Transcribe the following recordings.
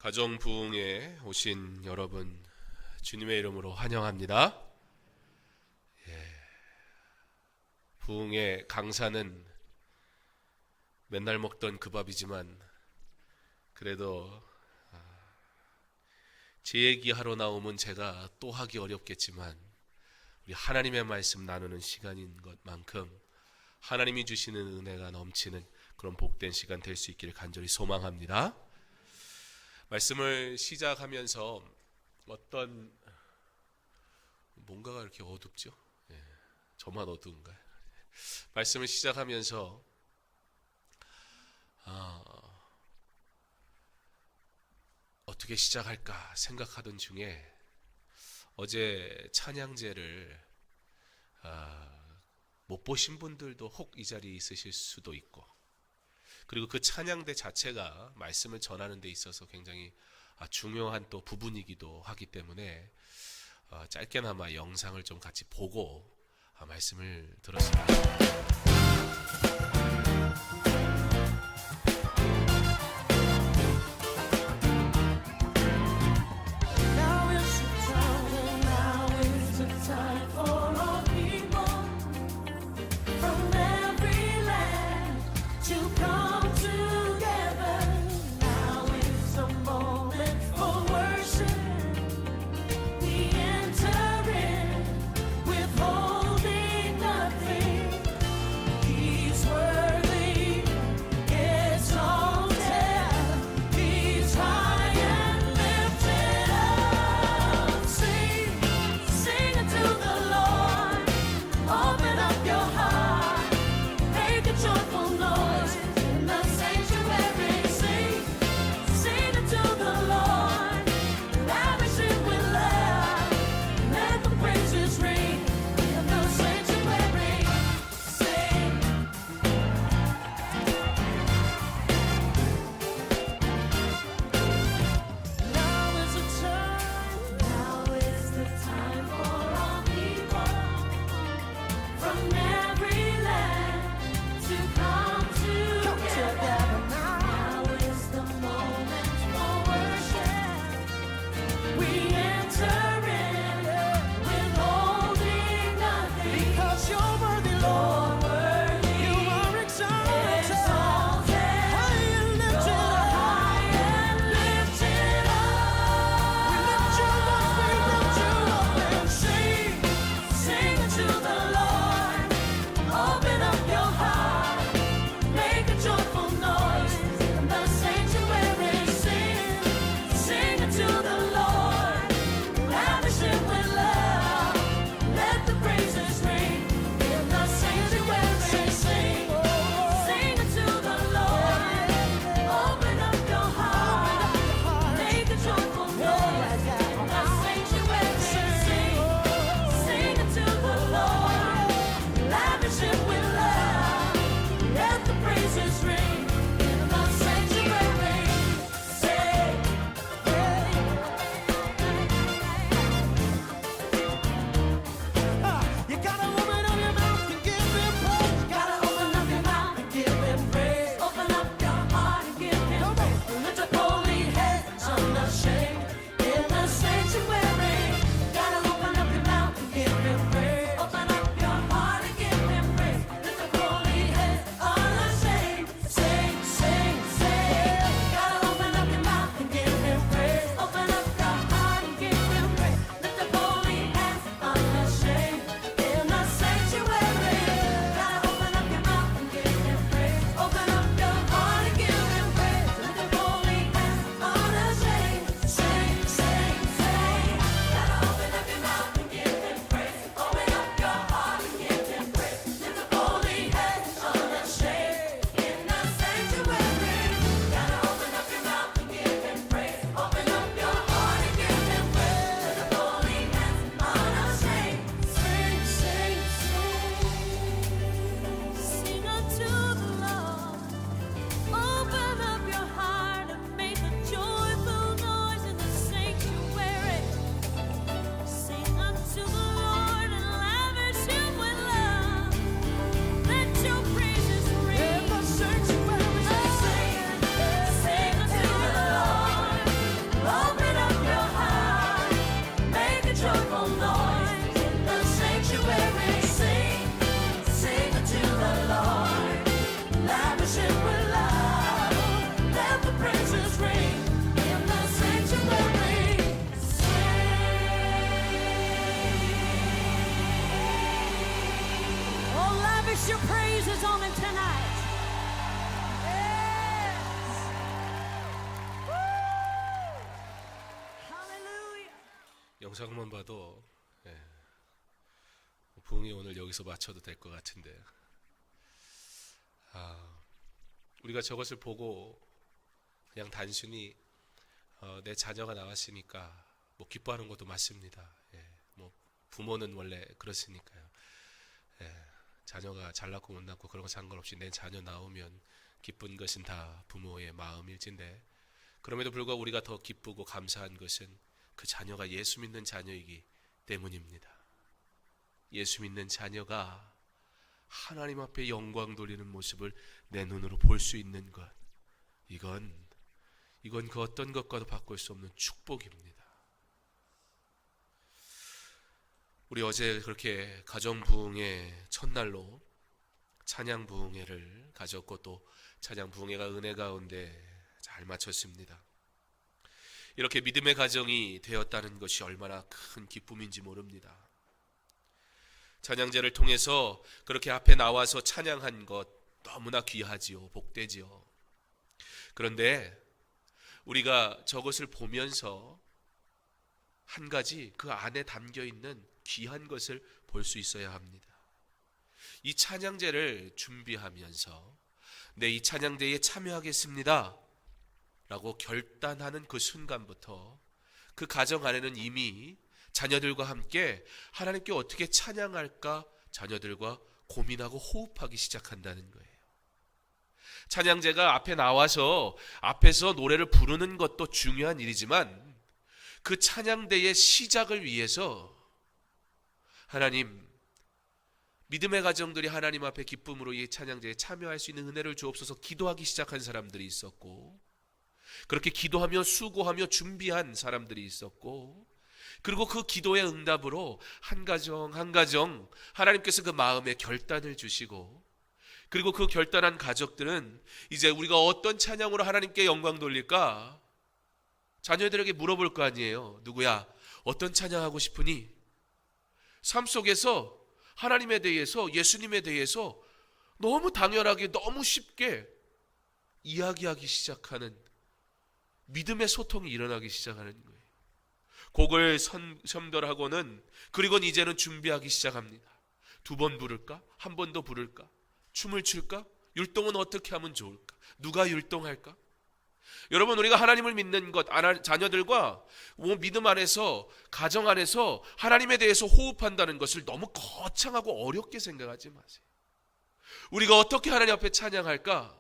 가정 부흥에 오신 여러분 주님의 이름으로 환영합니다. 부흥의 강사는 맨날 먹던 그 밥이지만 그래도 제 얘기하러 나오면 제가 또 하기 어렵겠지만 우리 하나님의 말씀 나누는 시간인 것만큼 하나님이 주시는 은혜가 넘치는 그런 복된 시간 될 수 있기를 간절히 소망합니다. 말씀을 시작하면서 어떤 뭔가가 이렇게 어둡죠? 저만 어두운가요? 말씀을 시작하면서 어떻게 시작할까 생각하던 중에 어제 찬양제를 못 보신 분들도 혹 이 자리에 있으실 수도 있고, 그리고 그 찬양대 자체가 말씀을 전하는 데 있어서 굉장히 중요한 또 부분이기도 하기 때문에 짧게나마 영상을 좀 같이 보고 말씀을 들었습니다. Withholding nothing, He's worth 영상만 봐도 부흥이 오늘 여기서 마쳐도 될 것 같은데, 우리가 저것을 보고 그냥 단순히 내 자녀가 나왔으니까 뭐 기뻐하는 것도 맞습니다. 뭐 부모는 원래 그렇으니까요. 자녀가 잘났고 못났고 그런 거 상관없이 내 자녀 나오면 기쁜 것은 다 부모의 마음일진데, 그럼에도 불구하고 우리가 더 기쁘고 감사한 것은 그 자녀가 예수 믿는 자녀이기 때문입니다. 예수 믿는 자녀가 하나님 앞에 영광 돌리는 모습을 내 눈으로 볼 수 있는 것, 이건 그 어떤 것과도 바꿀 수 없는 축복입니다. 우리 어제 그렇게 가정부흥회 첫날로 찬양부흥회를 가졌고, 또 찬양부흥회가 은혜 가운데 잘 마쳤습니다. 이렇게 믿음의 가정이 되었다는 것이 얼마나 큰 기쁨인지 모릅니다. 찬양제를 통해서 그렇게 앞에 나와서 찬양한 것 너무나 귀하지요, 복되지요. 그런데 우리가 저것을 보면서 한 가지 그 안에 담겨있는 귀한 것을 볼 수 있어야 합니다. 이 찬양제를 준비하면서 내 이 찬양제에 참여하겠습니다 라고 결단하는 그 순간부터 그 가정 안에는 이미 자녀들과 함께 하나님께 어떻게 찬양할까 자녀들과 고민하고 호흡하기 시작한다는 거예요. 찬양제가 앞에 나와서 앞에서 노래를 부르는 것도 중요한 일이지만, 그 찬양대의 시작을 위해서 하나님, 믿음의 가정들이 하나님 앞에 기쁨으로 이 찬양제에 참여할 수 있는 은혜를 주옵소서 기도하기 시작한 사람들이 있었고, 그렇게 기도하며 수고하며 준비한 사람들이 있었고, 그리고 그 기도의 응답으로 한 가정 한 가정 하나님께서 그 마음에 결단을 주시고, 그리고 그 결단한 가족들은 이제 우리가 어떤 찬양으로 하나님께 영광 돌릴까 자녀들에게 물어볼 거 아니에요. 누구야, 어떤 찬양하고 싶으니? 삶 속에서 하나님에 대해서, 예수님에 대해서 너무 당연하게, 너무 쉽게 이야기하기 시작하는 믿음의 소통이 일어나기 시작하는 거예요. 곡을 선별하고는, 그리고 이제는 준비하기 시작합니다. 2번 부를까? 한 번 더 부를까? 춤을 출까? 율동은 어떻게 하면 좋을까? 누가 율동할까? 여러분, 우리가 하나님을 믿는 것, 자녀들과 믿음 안에서, 가정 안에서 하나님에 대해서 호흡한다는 것을 너무 거창하고 어렵게 생각하지 마세요. 우리가 어떻게 하나님 앞에 찬양할까?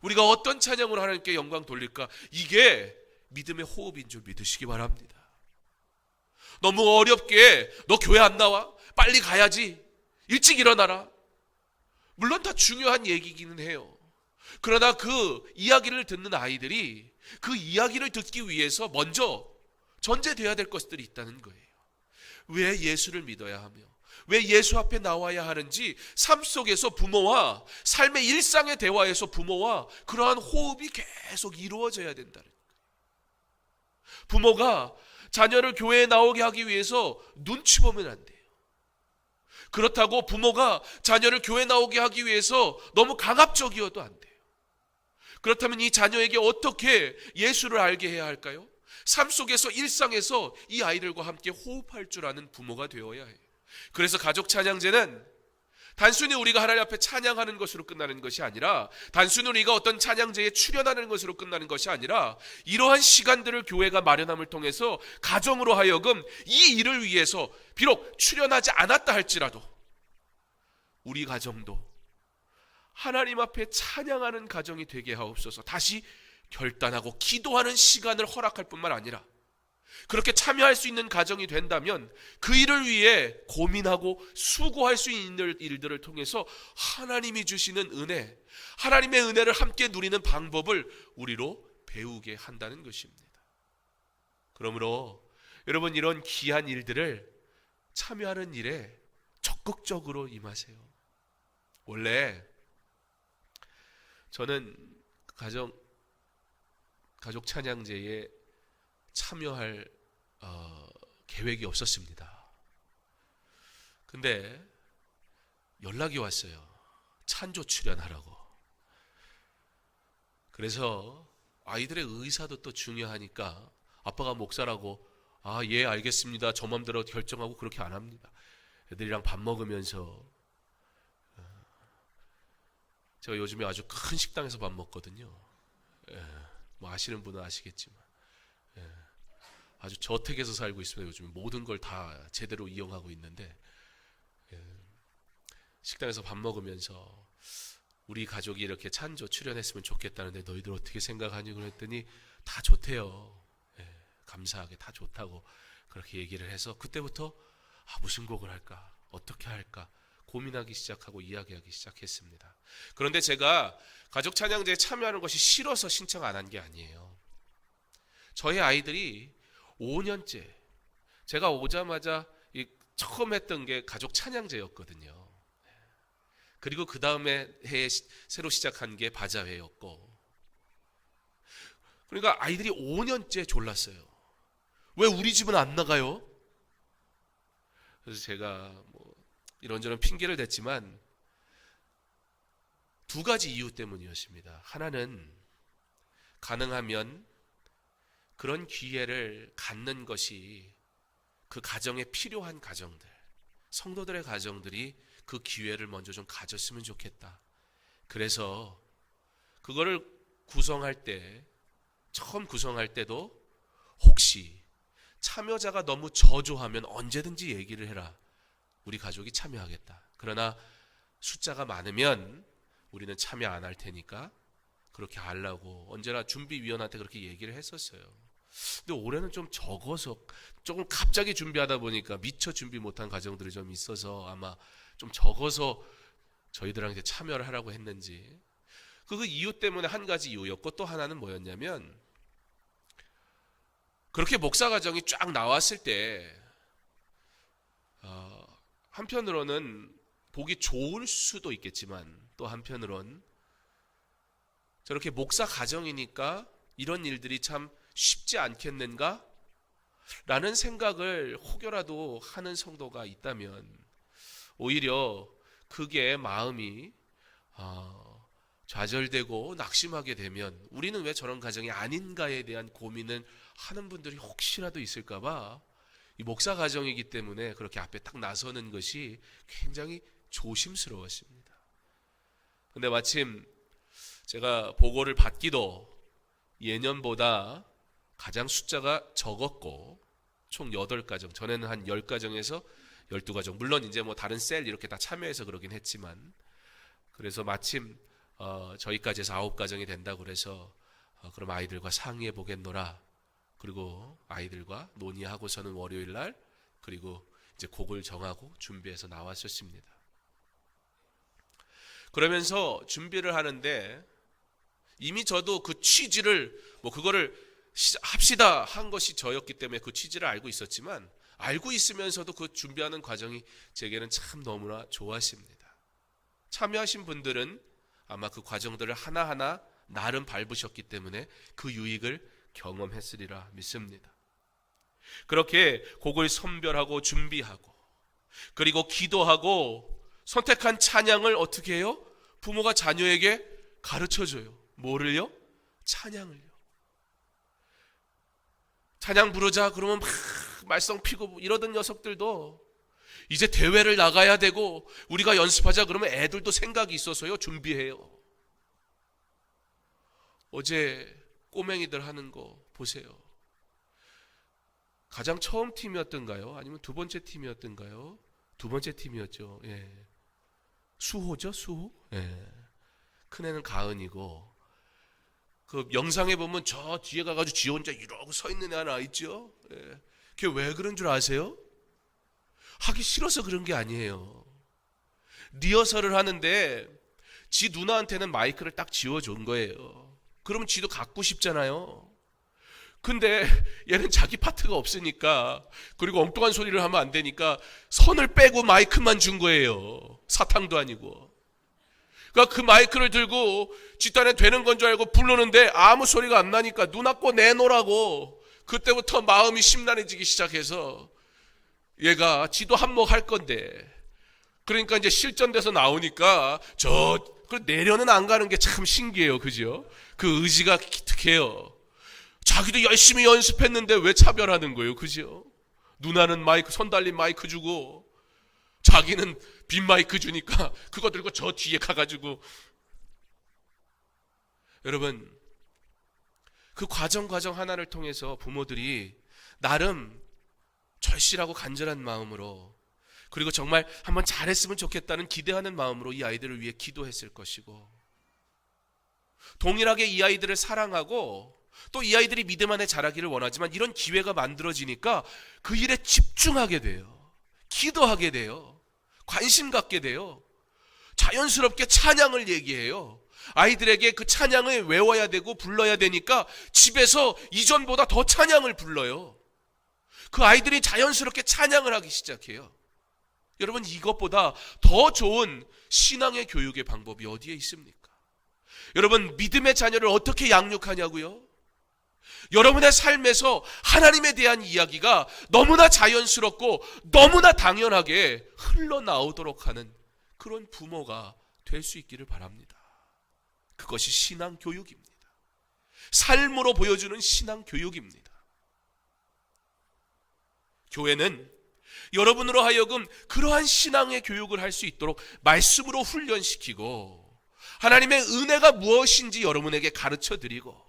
우리가 어떤 찬양으로 하나님께 영광 돌릴까? 이게 믿음의 호흡인 줄 믿으시기 바랍니다. 너무 어렵게 너 교회 안 나와? 빨리 가야지. 일찍 일어나라. 물론 다 중요한 얘기기는 해요. 그러나 그 이야기를 듣는 아이들이 그 이야기를 듣기 위해서 먼저 전제돼야 될 것들이 있다는 거예요. 왜 예수를 믿어야 하며 왜 예수 앞에 나와야 하는지, 삶 속에서 부모와 삶의 일상의 대화에서 부모와 그러한 호흡이 계속 이루어져야 된다는 거예요. 부모가 자녀를 교회에 나오게 하기 위해서 눈치 보면 안 돼요. 그렇다고 부모가 자녀를 교회 나오게 하기 위해서 너무 강압적이어도 안 돼요. 그렇다면 이 자녀에게 어떻게 예수를 알게 해야 할까요? 삶 속에서, 일상에서 이 아이들과 함께 호흡할 줄 아는 부모가 되어야 해요. 그래서 가족 찬양제는 단순히 우리가 하나님 앞에 찬양하는 것으로 끝나는 것이 아니라, 단순히 우리가 어떤 찬양제에 출연하는 것으로 끝나는 것이 아니라, 이러한 시간들을 교회가 마련함을 통해서 가정으로 하여금 이 일을 위해서 비록 출연하지 않았다 할지라도 우리 가정도 하나님 앞에 찬양하는 가정이 되게 하옵소서. 다시 결단하고 기도하는 시간을 허락할 뿐만 아니라, 그렇게 참여할 수 있는 가정이 된다면 그 일을 위해 고민하고 수고할 수 있는 일들을 통해서 하나님이 주시는 은혜, 하나님의 은혜를 함께 누리는 방법을 우리로 배우게 한다는 것입니다. 그러므로 여러분, 이런 귀한 일들을 참여하는 일에 적극적으로 임하세요. 원래 저는 가족 찬양제에 참여할 계획이 없었습니다. 근데 연락이 왔어요. 찬조 출연하라고. 그래서 아이들의 의사도 또 중요하니까 아빠가 목사라고 아, 예, 알겠습니다. 저 맘대로 결정하고 그렇게 안 합니다. 애들이랑 밥 먹으면서, 제가 요즘에 아주 큰 식당에서 밥 먹거든요. 뭐 아시는 분은 아시겠지만, 아주 저택에서 살고 있습니다. 요즘에 모든 걸 다 제대로 이용하고 있는데, 식당에서 밥 먹으면서 우리 가족이 이렇게 찬조 출연했으면 좋겠다는데 너희들 어떻게 생각하니? 그랬더니 다 좋대요. 감사하게 다 좋다고 그렇게 얘기를 해서 그때부터 무슨 곡을 할까? 어떻게 할까? 고민하기 시작하고 이야기하기 시작했습니다. 그런데 제가 가족 찬양제에 참여하는 것이 싫어서 신청 안 한 게 아니에요. 저희 아이들이 5년째, 제가 오자마자 처음 했던 게 가족 찬양제였거든요. 그리고 그 다음에 해에 새로 시작한 게 바자회였고, 그러니까 아이들이 5년째 졸랐어요. 왜 우리 집은 안 나가요? 그래서 제가 뭐 이런저런 핑계를 댔지만 두 가지 이유 때문이었습니다. 하나는 가능하면 그런 기회를 갖는 것이 그 가정에 필요한 가정들, 성도들의 가정들이 그 기회를 먼저 좀 가졌으면 좋겠다. 그래서 그거를 구성할 때, 처음 구성할 때도 혹시 참여자가 너무 저조하면 언제든지 얘기를 해라. 우리 가족이 참여하겠다. 그러나 숫자가 많으면 우리는 참여 안 할 테니까 그렇게 하려고 언제나 준비위원한테 그렇게 얘기를 했었어요. 근데 올해는 좀 적어서, 조금 갑자기 준비하다 보니까 미처 준비 못한 가정들이 좀 있어서 아마 좀 적어서 저희들한테 참여를 하라고 했는지, 그 이유 때문에 한 가지 이유였고, 또 하나는 뭐였냐면, 그렇게 목사 가정이 쫙 나왔을 때 한편으로는 보기 좋을 수도 있겠지만, 또 한편으론 저렇게 목사 가정이니까 이런 일들이 참 쉽지 않겠는가? 라는 생각을 혹여라도 하는 성도가 있다면 오히려 그게 마음이 좌절되고 낙심하게 되면 우리는 왜 저런 가정이 아닌가에 대한 고민을 하는 분들이 혹시라도 있을까봐 이 목사 가정이기 때문에 그렇게 앞에 딱 나서는 것이 굉장히 조심스러웠습니다. 근데 마침 제가 보고를 받기도 예년보다 가장 숫자가 적었고, 총 8가정, 전에는 한 10가정에서 12가정, 물론 이제 뭐 다른 셀 이렇게 다 참여해서 그러긴 했지만, 그래서 마침 저희까지 해서 9가정이 된다고 그래서 그럼 아이들과 상의해 보겠노라. 그리고 아이들과 논의하고서는 월요일 날, 그리고 이제 곡을 정하고 준비해서 나왔었습니다. 그러면서 준비를 하는데 이미 저도 그 취지를, 뭐 그거를 합시다 한 것이 저였기 때문에 그 취지를 알고 있었지만, 알고 있으면서도 그 준비하는 과정이 제게는 참 너무나 좋았습니다. 참여하신 분들은 아마 그 과정들을 하나하나 나름 밟으셨기 때문에 그 유익을 경험했으리라 믿습니다. 그렇게 곡을 선별하고 준비하고, 그리고 기도하고, 선택한 찬양을 어떻게 해요? 부모가 자녀에게 가르쳐줘요. 뭐를요? 찬양을요. 찬양 부르자 그러면 막 말썽 피고 이러던 녀석들도 이제 대회를 나가야 되고 우리가 연습하자 그러면 애들도 생각이 있어서요, 준비해요. 어제 꼬맹이들 하는 거 보세요. 가장 처음 팀이었던가요? 아니면 두 번째 팀이었던가요? 두 번째 팀이었죠. 예. 수호죠, 수호. 예. 큰애는 가은이고, 그 영상에 보면 저 뒤에 가가지고 지 혼자 이러고 서 있는 애 하나 있죠. 예. 그게 왜 그런 줄 아세요? 하기 싫어서 그런 게 아니에요. 리허설을 하는데 지 누나한테는 마이크를 딱 지워준 거예요. 그러면 지도 갖고 싶잖아요. 근데 얘는 자기 파트가 없으니까, 그리고 엉뚱한 소리를 하면 안 되니까 선을 빼고 마이크만 준 거예요. 사탕도 아니고. 그러니까 그 마이크를 들고 뒷단에 되는 건 줄 알고 부르는데 아무 소리가 안 나니까 누나 거 내놓으라고. 그때부터 마음이 심란해지기 시작해서 얘가 지도 한몫할 건데, 그러니까 이제 실전돼서 나오니까 내려는 안 가는 게 참 신기해요. 그죠? 그 의지가 기특해요. 자기도 열심히 연습했는데 왜 차별하는 거예요? 그죠? 누나는 마이크, 손 달린 마이크 주고 자기는 빈 마이크 주니까 그거 들고 저 뒤에 가가지고. 여러분, 그 과정 하나를 통해서 부모들이 나름 절실하고 간절한 마음으로, 그리고 정말 한번 잘했으면 좋겠다는 기대하는 마음으로 이 아이들을 위해 기도했을 것이고, 동일하게 이 아이들을 사랑하고 또 이 아이들이 믿음 안에 자라기를 원하지만 이런 기회가 만들어지니까 그 일에 집중하게 돼요. 기도하게 돼요. 관심 갖게 돼요. 자연스럽게 찬양을 얘기해요. 아이들에게 그 찬양을 외워야 되고 불러야 되니까 집에서 이전보다 더 찬양을 불러요. 그 아이들이 자연스럽게 찬양을 하기 시작해요. 여러분, 이것보다 더 좋은 신앙의 교육의 방법이 어디에 있습니까? 여러분, 믿음의 자녀를 어떻게 양육하냐고요? 여러분의 삶에서 하나님에 대한 이야기가 너무나 자연스럽고 너무나 당연하게 흘러나오도록 하는 그런 부모가 될 수 있기를 바랍니다. 그것이 신앙 교육입니다. 삶으로 보여주는 신앙 교육입니다. 교회는 여러분으로 하여금 그러한 신앙의 교육을 할 수 있도록 말씀으로 훈련시키고 하나님의 은혜가 무엇인지 여러분에게 가르쳐드리고,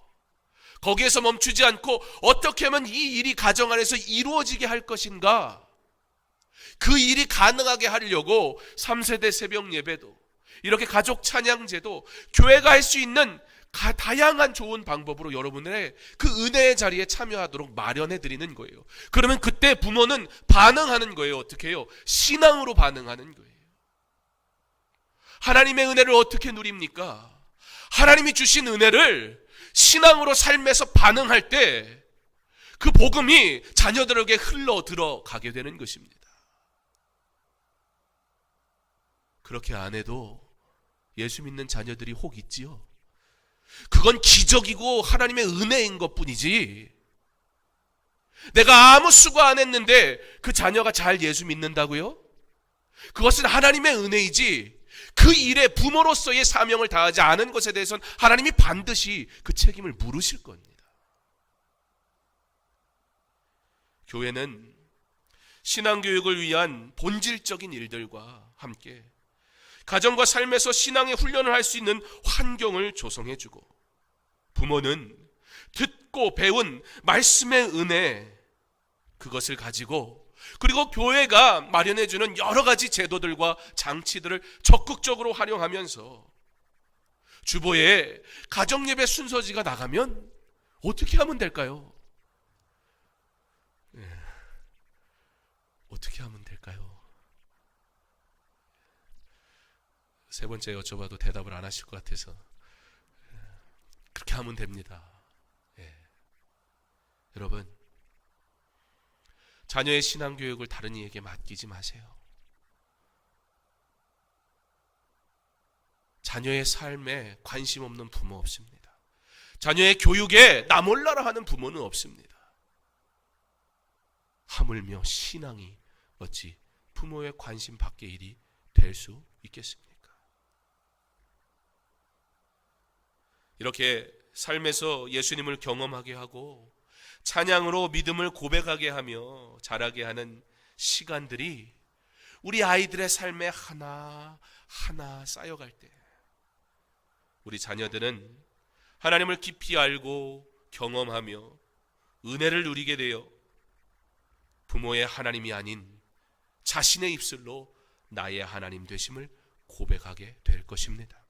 거기에서 멈추지 않고 어떻게 하면 이 일이 가정 안에서 이루어지게 할 것인가, 그 일이 가능하게 하려고 3세대 새벽 예배도, 이렇게 가족 찬양제도, 교회가 할 수 있는 다양한 좋은 방법으로 여러분의 그 은혜의 자리에 참여하도록 마련해 드리는 거예요. 그러면 그때 부모는 반응하는 거예요. 어떻게 해요? 신앙으로 반응하는 거예요. 하나님의 은혜를 어떻게 누립니까? 하나님이 주신 은혜를 신앙으로 삶에서 반응할 때 그 복음이 자녀들에게 흘러 들어가게 되는 것입니다. 그렇게 안 해도 예수 믿는 자녀들이 혹 있지요. 그건 기적이고 하나님의 은혜인 것뿐이지, 내가 아무 수고 안 했는데 그 자녀가 잘 예수 믿는다고요? 그것은 하나님의 은혜이지, 그 일에 부모로서의 사명을 다하지 않은 것에 대해서는 하나님이 반드시 그 책임을 물으실 겁니다. 교회는 신앙교육을 위한 본질적인 일들과 함께 가정과 삶에서 신앙의 훈련을 할 수 있는 환경을 조성해주고, 부모는 듣고 배운 말씀의 은혜, 그것을 가지고, 그리고 교회가 마련해주는 여러 가지 제도들과 장치들을 적극적으로 활용하면서 주보에 가정예배 순서지가 나가면 어떻게 하면 될까요? 어떻게 하면 될까요? 세 번째 여쭤봐도 대답을 안 하실 것 같아서 그렇게 하면 됩니다. 여러분, 자녀의 신앙교육을 다른 이에게 맡기지 마세요. 자녀의 삶에 관심 없는 부모 없습니다. 자녀의 교육에 나 몰라라 하는 부모는 없습니다. 하물며 신앙이 어찌 부모의 관심 밖의 일이 될 수 있겠습니까? 이렇게 삶에서 예수님을 경험하게 하고 찬양으로 믿음을 고백하게 하며 자라게 하는 시간들이 우리 아이들의 삶에 하나하나 쌓여갈 때 우리 자녀들은 하나님을 깊이 알고 경험하며 은혜를 누리게 되어 부모의 하나님이 아닌 자신의 입술로 나의 하나님 되심을 고백하게 될 것입니다.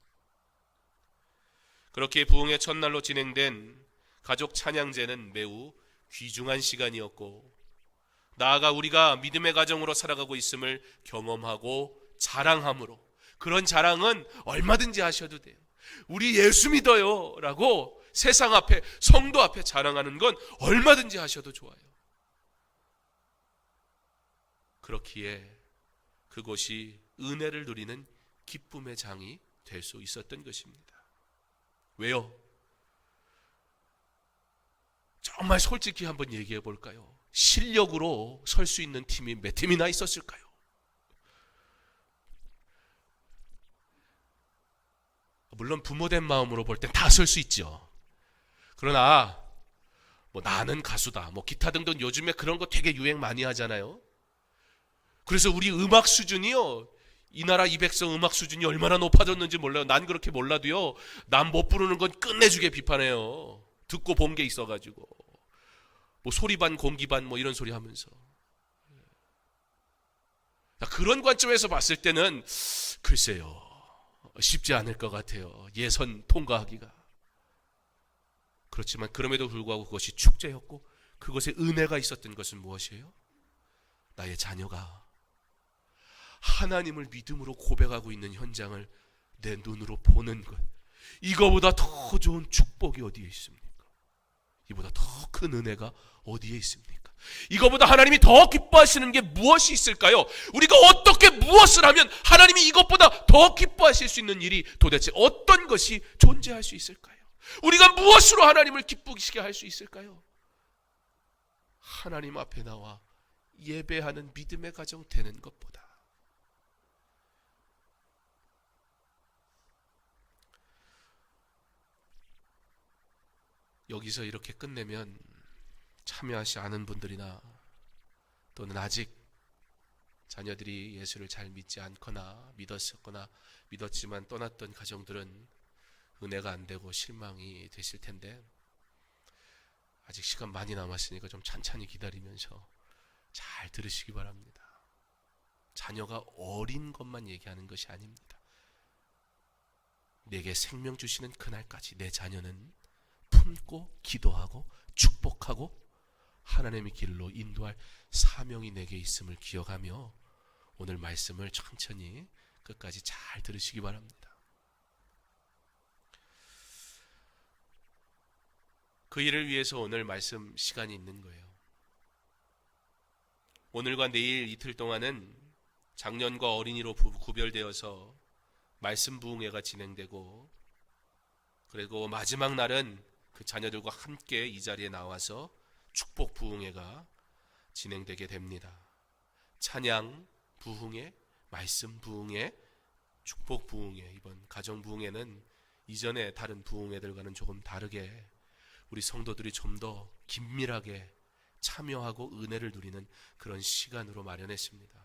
그렇게 부흥의 첫날로 진행된 가족 찬양제는 매우 귀중한 시간이었고, 나아가 우리가 믿음의 가정으로 살아가고 있음을 경험하고 자랑함으로, 그런 자랑은 얼마든지 하셔도 돼요. 우리 예수 믿어요 라고 세상 앞에, 성도 앞에 자랑하는 건 얼마든지 하셔도 좋아요. 그렇기에 그것이 은혜를 누리는 기쁨의 장이 될 수 있었던 것입니다. 왜요? 정말 솔직히 한번 얘기해 볼까요? 실력으로 설 수 있는 팀이 몇 팀이나 있었을까요? 물론 부모된 마음으로 볼 땐 다 설 수 있죠. 그러나 뭐 나는 가수다, 뭐 기타 등등 요즘에 그런 거 되게 유행 많이 하잖아요. 그래서 우리 음악 수준이요, 이 나라 이 백성 음악 수준이 얼마나 높아졌는지 몰라요. 난 그렇게 몰라도요, 난 못 부르는 건 끝내주게 비판해요. 듣고 본 게 있어가지고 뭐 소리반 공기반 뭐 이런 소리 하면서. 그런 관점에서 봤을 때는 글쎄요, 쉽지 않을 것 같아요. 예선 통과하기가. 그렇지만 그럼에도 불구하고 그것이 축제였고 그것에 은혜가 있었던 것은 무엇이에요? 나의 자녀가 하나님을 믿음으로 고백하고 있는 현장을 내 눈으로 보는 것, 이거보다 더 좋은 축복이 어디에 있습니까? 이보다 더 큰 은혜가 어디에 있습니까? 이거보다 하나님이 더 기뻐하시는 게 무엇이 있을까요? 우리가 어떻게 무엇을 하면 하나님이 이것보다 더 기뻐하실 수 있는 일이 도대체 어떤 것이 존재할 수 있을까요? 우리가 무엇으로 하나님을 기쁘시게 할 수 있을까요? 하나님 앞에 나와 예배하는 믿음의 가정 되는 것보다. 여기서 이렇게 끝내면 참여하지 않은 분들이나 또는 아직 자녀들이 예수를 잘 믿지 않거나 믿었었거나 믿었지만 떠났던 가정들은 은혜가 안 되고 실망이 되실 텐데, 아직 시간 많이 남았으니까 좀 찬찬히 기다리면서 잘 들으시기 바랍니다. 자녀가 어린 것만 얘기하는 것이 아닙니다. 내게 생명 주시는 그날까지 내 자녀는 품고 기도하고 축복하고 하나님의 길로 인도할 사명이 내게 있음을 기억하며 오늘 말씀을 천천히 끝까지 잘 들으시기 바랍니다. 그 일을 위해서 오늘 말씀 시간이 있는 거예요. 오늘과 내일 이틀 동안은 장년과 어린이로 구별되어서 말씀 부흥회가 진행되고, 그리고 마지막 날은 그 자녀들과 함께 이 자리에 나와서 축복 부흥회가 진행되게 됩니다. 찬양 부흥회, 말씀 부흥회, 축복 부흥회, 이번 가정 부흥회는 이전에 다른 부흥회들과는 조금 다르게 우리 성도들이 좀 더 긴밀하게 참여하고 은혜를 누리는 그런 시간으로 마련했습니다.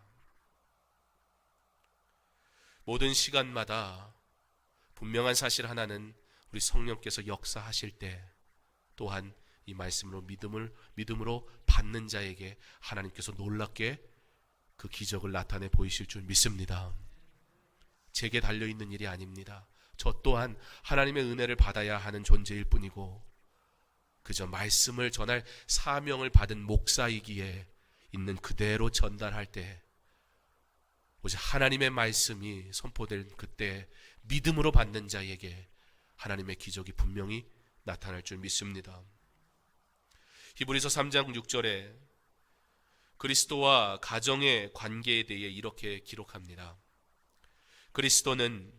모든 시간마다 분명한 사실 하나는, 우리 성령께서 역사하실 때 또한 이 말씀으로 믿음으로 받는 자에게 하나님께서 놀랍게 그 기적을 나타내 보이실 줄 믿습니다. 제게 달려있는 일이 아닙니다. 저 또한 하나님의 은혜를 받아야 하는 존재일 뿐이고, 그저 말씀을 전할 사명을 받은 목사이기에 있는 그대로 전달할 때 오직 하나님의 말씀이 선포된 그때 믿음으로 받는 자에게 하나님의 기적이 분명히 나타날 줄 믿습니다. 히브리서 3장 6절에 그리스도와 가정의 관계에 대해 이렇게 기록합니다. 그리스도는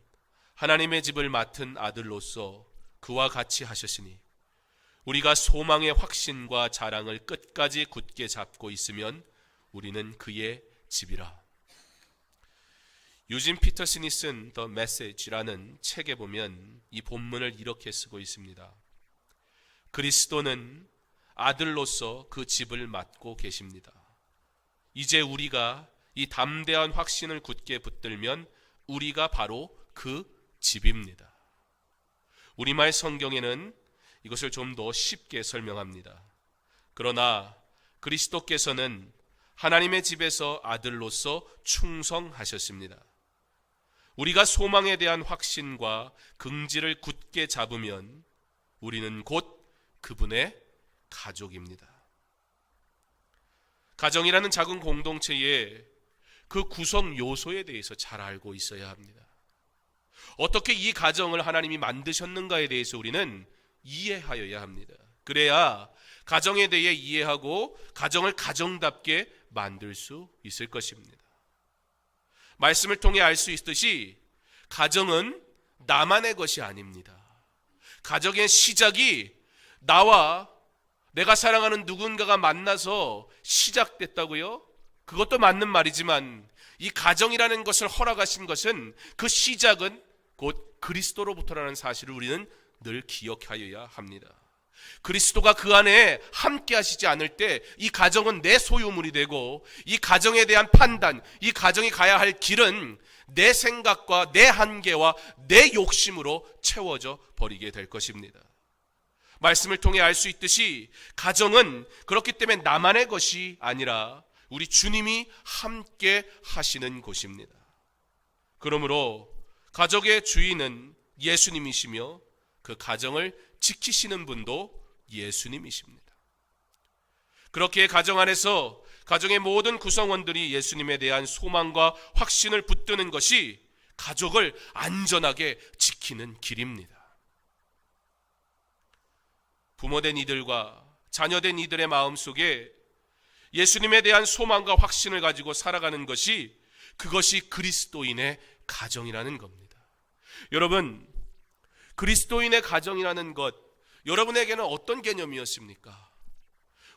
하나님의 집을 맡은 아들로서 그와 같이 하셨으니 우리가 소망의 확신과 자랑을 끝까지 굳게 잡고 있으면 우리는 그의 집이라. 유진 피터슨이 쓴 The Message라는 책에 보면 이 본문을 이렇게 쓰고 있습니다. 그리스도는 아들로서 그 집을 맡고 계십니다. 이제 우리가 이 담대한 확신을 굳게 붙들면 우리가 바로 그 집입니다. 우리말 성경에는 이것을 좀 더 쉽게 설명합니다. 그러나 그리스도께서는 하나님의 집에서 아들로서 충성하셨습니다. 우리가 소망에 대한 확신과 긍지를 굳게 잡으면 우리는 곧 그분의 가족입니다. 가정이라는 작은 공동체의 그 구성 요소에 대해서 잘 알고 있어야 합니다. 어떻게 이 가정을 하나님이 만드셨는가에 대해서 우리는 이해하여야 합니다. 그래야 가정에 대해 이해하고 가정을 가정답게 만들 수 있을 것입니다. 말씀을 통해 알 수 있듯이 가정은 나만의 것이 아닙니다. 가정의 시작이 나와 내가 사랑하는 누군가가 만나서 시작됐다고요? 그것도 맞는 말이지만 이 가정이라는 것을 허락하신 것은, 그 시작은 곧 그리스도로부터라는 사실을 우리는 늘 기억하여야 합니다. 그리스도가 그 안에 함께 하시지 않을 때 이 가정은 내 소유물이 되고, 이 가정에 대한 판단, 이 가정이 가야 할 길은 내 생각과 내 한계와 내 욕심으로 채워져 버리게 될 것입니다. 말씀을 통해 알 수 있듯이 가정은 그렇기 때문에 나만의 것이 아니라 우리 주님이 함께 하시는 곳입니다. 그러므로 가족의 주인은 예수님이시며 그 가정을 지키시는 분도 예수님이십니다. 그렇게 가정 안에서 가정의 모든 구성원들이 예수님에 대한 소망과 확신을 붙드는 것이 가족을 안전하게 지키는 길입니다. 부모된 이들과 자녀된 이들의 마음속에 예수님에 대한 소망과 확신을 가지고 살아가는 것이, 그것이 그리스도인의 가정이라는 겁니다. 여러분, 그리스도인의 가정이라는 것, 여러분에게는 어떤 개념이었습니까?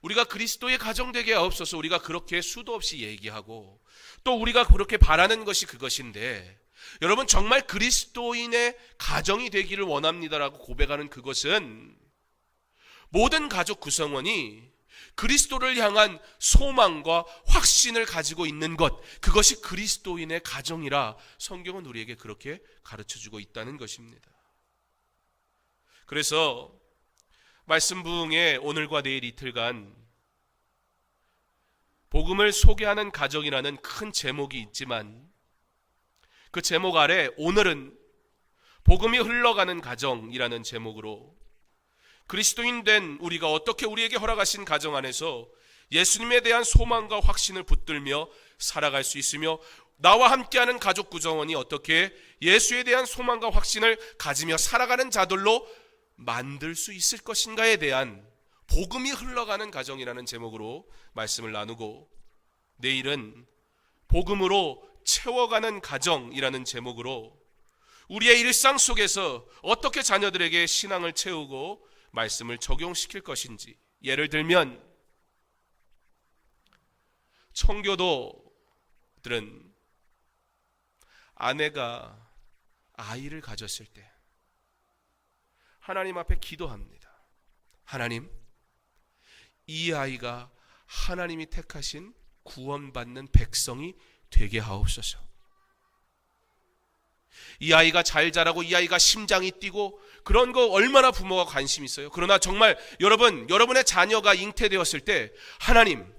우리가 그리스도의 가정 되게 하옵소서, 우리가 그렇게 수도 없이 얘기하고 또 우리가 그렇게 바라는 것이 그것인데, 여러분 정말 그리스도인의 가정이 되기를 원합니다라고 고백하는 그것은 모든 가족 구성원이 그리스도를 향한 소망과 확신을 가지고 있는 것, 그것이 그리스도인의 가정이라 성경은 우리에게 그렇게 가르쳐주고 있다는 것입니다. 그래서 말씀 부흥의 오늘과 내일 이틀간 복음을 소개하는 가정이라는 큰 제목이 있지만, 그 제목 아래 오늘은 복음이 흘러가는 가정이라는 제목으로 그리스도인 된 우리가 어떻게 우리에게 허락하신 가정 안에서 예수님에 대한 소망과 확신을 붙들며 살아갈 수 있으며, 나와 함께하는 가족 구성원이 어떻게 예수에 대한 소망과 확신을 가지며 살아가는 자들로 만들 수 있을 것인가에 대한 복음이 흘러가는 가정이라는 제목으로 말씀을 나누고, 내일은 복음으로 채워가는 가정이라는 제목으로 우리의 일상 속에서 어떻게 자녀들에게 신앙을 채우고 말씀을 적용시킬 것인지, 예를 들면 청교도들은 아내가 아이를 가졌을 때 하나님 앞에 기도합니다. 하나님, 이 아이가 하나님이 택하신 구원받는 백성이 되게 하옵소서. 이 아이가 잘 자라고 이 아이가 심장이 뛰고 그런 거 얼마나 부모가 관심 있어요. 그러나 정말 여러분의 자녀가 잉태되었을 때 하나님,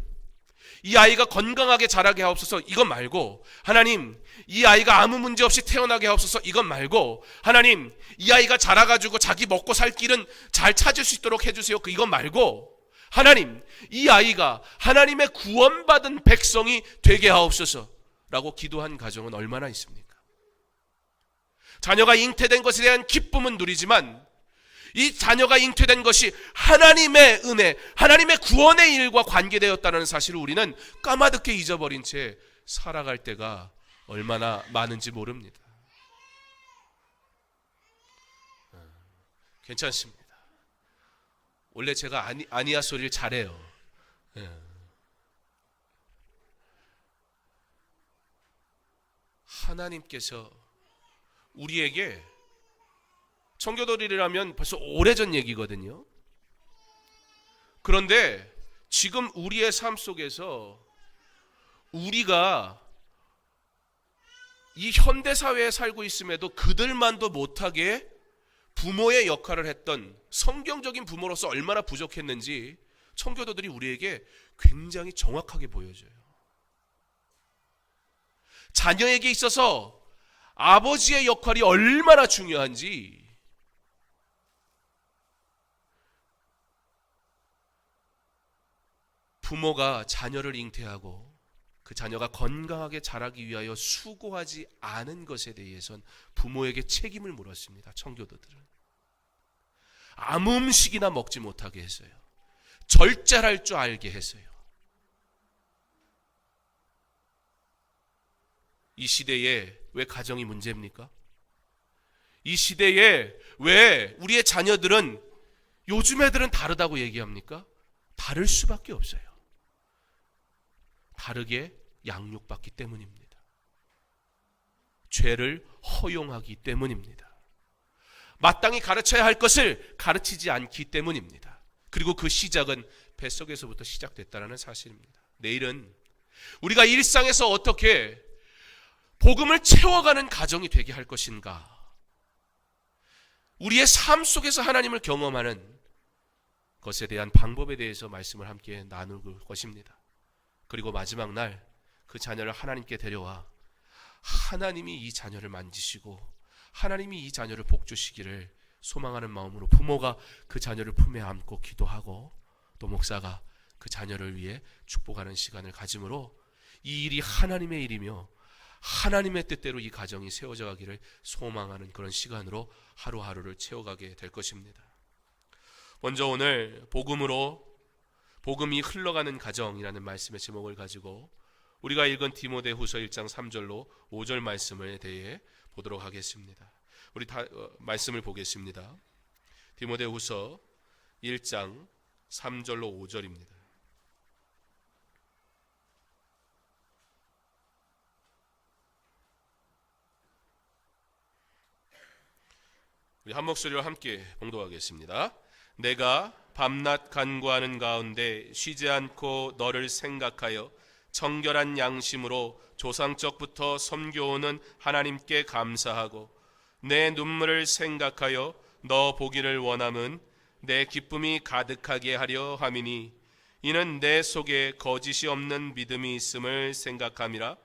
이 아이가 건강하게 자라게 하옵소서, 이것 말고 하나님, 이 아이가 아무 문제 없이 태어나게 하옵소서, 이것 말고 하나님, 이 아이가 자라가지고 자기 먹고 살 길은 잘 찾을 수 있도록 해주세요, 이것 말고 하나님, 이 아이가 하나님의 구원받은 백성이 되게 하옵소서 라고 기도한 가정은 얼마나 있습니까? 자녀가 잉태된 것에 대한 기쁨은 누리지만 이 자녀가 잉태된 것이 하나님의 은혜, 하나님의 구원의 일과 관계되었다는 사실을 우리는 까마득히 잊어버린 채 살아갈 때가 얼마나 많은지 모릅니다. 괜찮습니다. 원래 제가 아니야 소리를 잘해요. 하나님께서 우리에게, 청교도들이라면 벌써 오래전 얘기거든요. 그런데 지금 우리의 삶 속에서 우리가 이 현대사회에 살고 있음에도 그들만도 못하게 부모의 역할을 했던 성경적인 부모로서 얼마나 부족했는지 청교도들이 우리에게 굉장히 정확하게 보여줘요. 자녀에게 있어서 아버지의 역할이 얼마나 중요한지 부모가 자녀를 잉태하고 그 자녀가 건강하게 자라기 위하여 수고하지 않은 것에 대해선 부모에게 책임을 물었습니다. 청교도들은 아무 음식이나 먹지 못하게 했어요. 절제할 줄 알게 했어요. 이 시대에 왜 가정이 문제입니까? 이 시대에 왜 우리의 자녀들은 요즘 애들은 다르다고 얘기합니까? 다를 수밖에 없어요. 다르게 양육받기 때문입니다. 죄를 허용하기 때문입니다. 마땅히 가르쳐야 할 것을 가르치지 않기 때문입니다. 그리고 그 시작은 뱃속에서부터 시작됐다는 사실입니다. 내일은 우리가 일상에서 어떻게 복음을 채워가는 가정이 되게 할 것인가, 우리의 삶 속에서 하나님을 경험하는 것에 대한 방법에 대해서 말씀을 함께 나눌 것입니다. 그리고 마지막 날 그 자녀를 하나님께 데려와 하나님이 이 자녀를 만지시고 하나님이 이 자녀를 복주시기를 소망하는 마음으로 부모가 그 자녀를 품에 안고 기도하고 또 목사가 그 자녀를 위해 축복하는 시간을 가짐으로 이 일이 하나님의 일이며 하나님의 뜻대로 이 가정이 세워져 가기를 소망하는 그런 시간으로 하루하루를 채워가게 될 것입니다. 먼저 오늘 복음이 흘러가는 가정이라는 말씀의 제목을 가지고 우리가 읽은 디모데후서 1장 3절로 5절 말씀에 대해 보도록 하겠습니다. 우리 말씀을 보겠습니다. 디모데후서 1장 3절로 5절입니다. 우리 한 목소리로 함께 봉독하겠습니다. 내가 밤낮 간구하는 가운데 쉬지 않고 너를 생각하여 정결한 양심으로 조상적부터 섬겨오는 하나님께 감사하고 내 눈물을 생각하여 너 보기를 원함은 내 기쁨이 가득하게 하려 함이니 이는 내 속에 거짓이 없는 믿음이 있음을 생각함이라.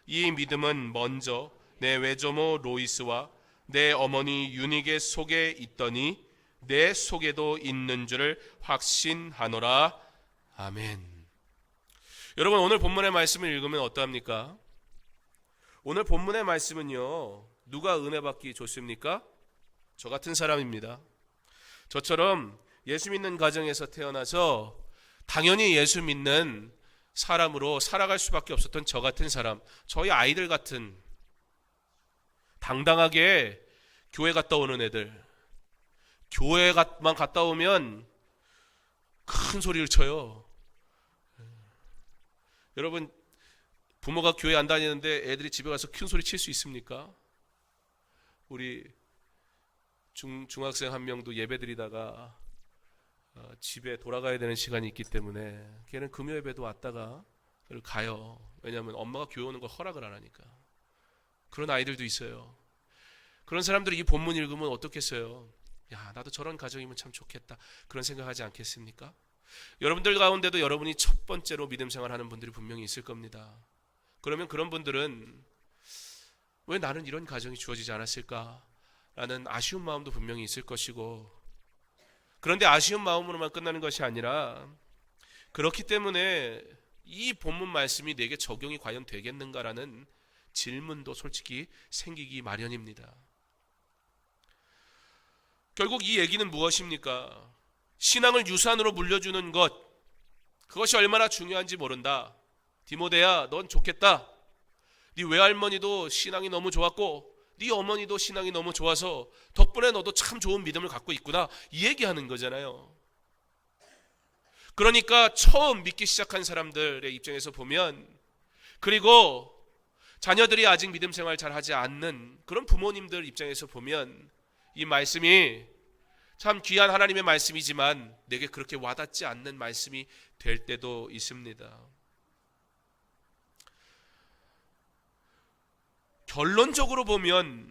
이 믿음은 먼저 내 외조모 로이스와 내 어머니 유니게 속에 있더니 내 속에도 있는 줄을 확신하노라. 아멘. 여러분, 오늘 본문의 말씀을 읽으면 어떠합니까? 오늘 본문의 말씀은요, 누가 은혜 받기 좋습니까? 저 같은 사람입니다. 저처럼 예수 믿는 가정에서 태어나서 당연히 예수 믿는 사람으로 살아갈 수밖에 없었던 저 같은 사람, 저희 아이들 같은 당당하게 교회 갔다 오는 애들, 교회만 갔다 오면 큰 소리를 쳐요. 여러분, 부모가 교회 안 다니는데 애들이 집에 가서 큰 소리 칠 수 있습니까? 우리 중학생 한 명도 예배 드리다가 집에 돌아가야 되는 시간이 있기 때문에 걔는 금요 예배도 왔다가 가요. 왜냐하면 엄마가 교회 오는 걸 허락을 안 하니까. 그런 아이들도 있어요. 그런 사람들이 이 본문 읽으면 어떻겠어요? 야, 나도 저런 가정이면 참 좋겠다, 그런 생각하지 않겠습니까? 여러분들 가운데도 여러분이 첫 번째로 믿음 생활하는 분들이 분명히 있을 겁니다. 그러면 그런 분들은 왜 나는 이런 가정이 주어지지 않았을까 라는 아쉬운 마음도 분명히 있을 것이고, 그런데 아쉬운 마음으로만 끝나는 것이 아니라 그렇기 때문에 이 본문 말씀이 내게 적용이 과연 되겠는가라는 질문도 솔직히 생기기 마련입니다. 결국 이 얘기는 무엇입니까? 신앙을 유산으로 물려주는 것, 그것이 얼마나 중요한지 모른다. 디모데야, 넌 좋겠다. 네 외할머니도 신앙이 너무 좋았고 네 어머니도 신앙이 너무 좋아서 덕분에 너도 참 좋은 믿음을 갖고 있구나, 이 얘기하는 거잖아요. 그러니까 처음 믿기 시작한 사람들의 입장에서 보면, 그리고 자녀들이 아직 믿음 생활 잘 하지 않는 그런 부모님들 입장에서 보면 이 말씀이 참 귀한 하나님의 말씀이지만 내게 그렇게 와닿지 않는 말씀이 될 때도 있습니다. 결론적으로 보면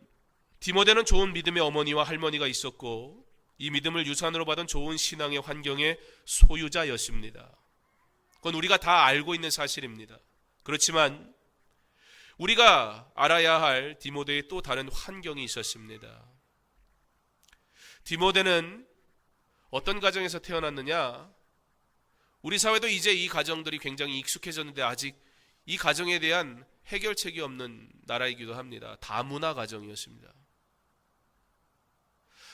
디모데는 좋은 믿음의 어머니와 할머니가 있었고 이 믿음을 유산으로 받은 좋은 신앙의 환경의 소유자였습니다. 그건 우리가 다 알고 있는 사실입니다. 그렇지만 우리가 알아야 할 디모데의 또 다른 환경이 있었습니다. 디모데는 어떤 가정에서 태어났느냐? 우리 사회도 이제 이 가정들이 굉장히 익숙해졌는데 아직 이 가정에 대한 해결책이 없는 나라이기도 합니다. 다문화 가정이었습니다.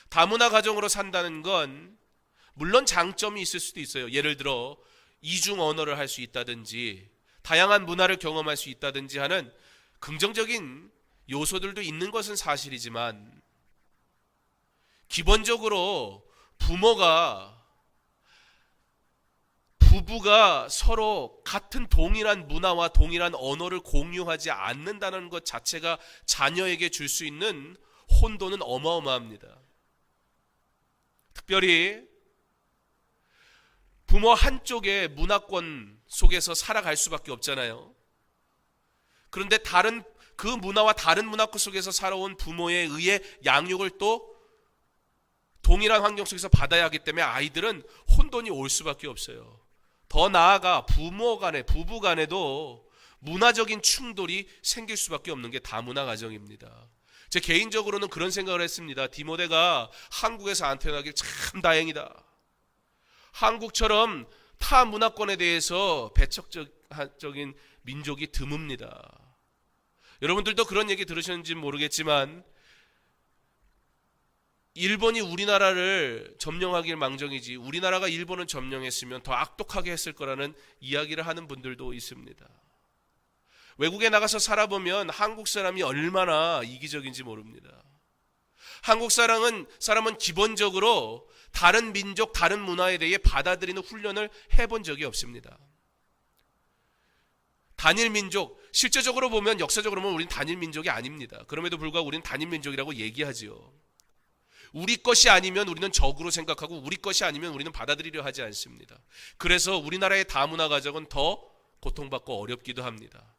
다문화 가정으로 산다는 건 물론 장점이 있을 수도 있어요. 예를 들어 이중 언어를 할 수 있다든지 다양한 문화를 경험할 수 있다든지 하는 긍정적인 요소들도 있는 것은 사실이지만, 기본적으로 부부가 서로 같은 동일한 문화와 동일한 언어를 공유하지 않는다는 것 자체가 자녀에게 줄 수 있는 혼돈은 어마어마합니다. 특별히 부모 한쪽의 문화권 속에서 살아갈 수밖에 없잖아요. 그런데 그 문화와 다른 문화권 속에서 살아온 부모에 의해 양육을 또 동일한 환경 속에서 받아야 하기 때문에 아이들은 혼돈이 올 수밖에 없어요. 더 나아가 부모 간에, 부부 간에도 문화적인 충돌이 생길 수밖에 없는 게 다문화 가정입니다. 제 개인적으로는 그런 생각을 했습니다. 디모데가 한국에서 안 태어나길 참 다행이다. 한국처럼 타 문화권에 대해서 배척적인 민족이 드뭅니다. 여러분들도 그런 얘기 들으셨는지 모르겠지만 일본이 우리나라를 점령하길 망정이지 우리나라가 일본을 점령했으면 더 악독하게 했을 거라는 이야기를 하는 분들도 있습니다. 외국에 나가서 살아보면 한국 사람이 얼마나 이기적인지 모릅니다. 한국 사람은 기본적으로 다른 민족, 다른 문화에 대해 받아들이는 훈련을 해본 적이 없습니다. 단일 민족, 실제적으로 보면 역사적으로 보면 우리는 단일 민족이 아닙니다. 그럼에도 불구하고 우리는 단일 민족이라고 얘기하지요. 우리 것이 아니면 우리는 적으로 생각하고 우리 것이 아니면 우리는 받아들이려 하지 않습니다. 그래서 우리나라의 다문화 가정은 더 고통받고 어렵기도 합니다.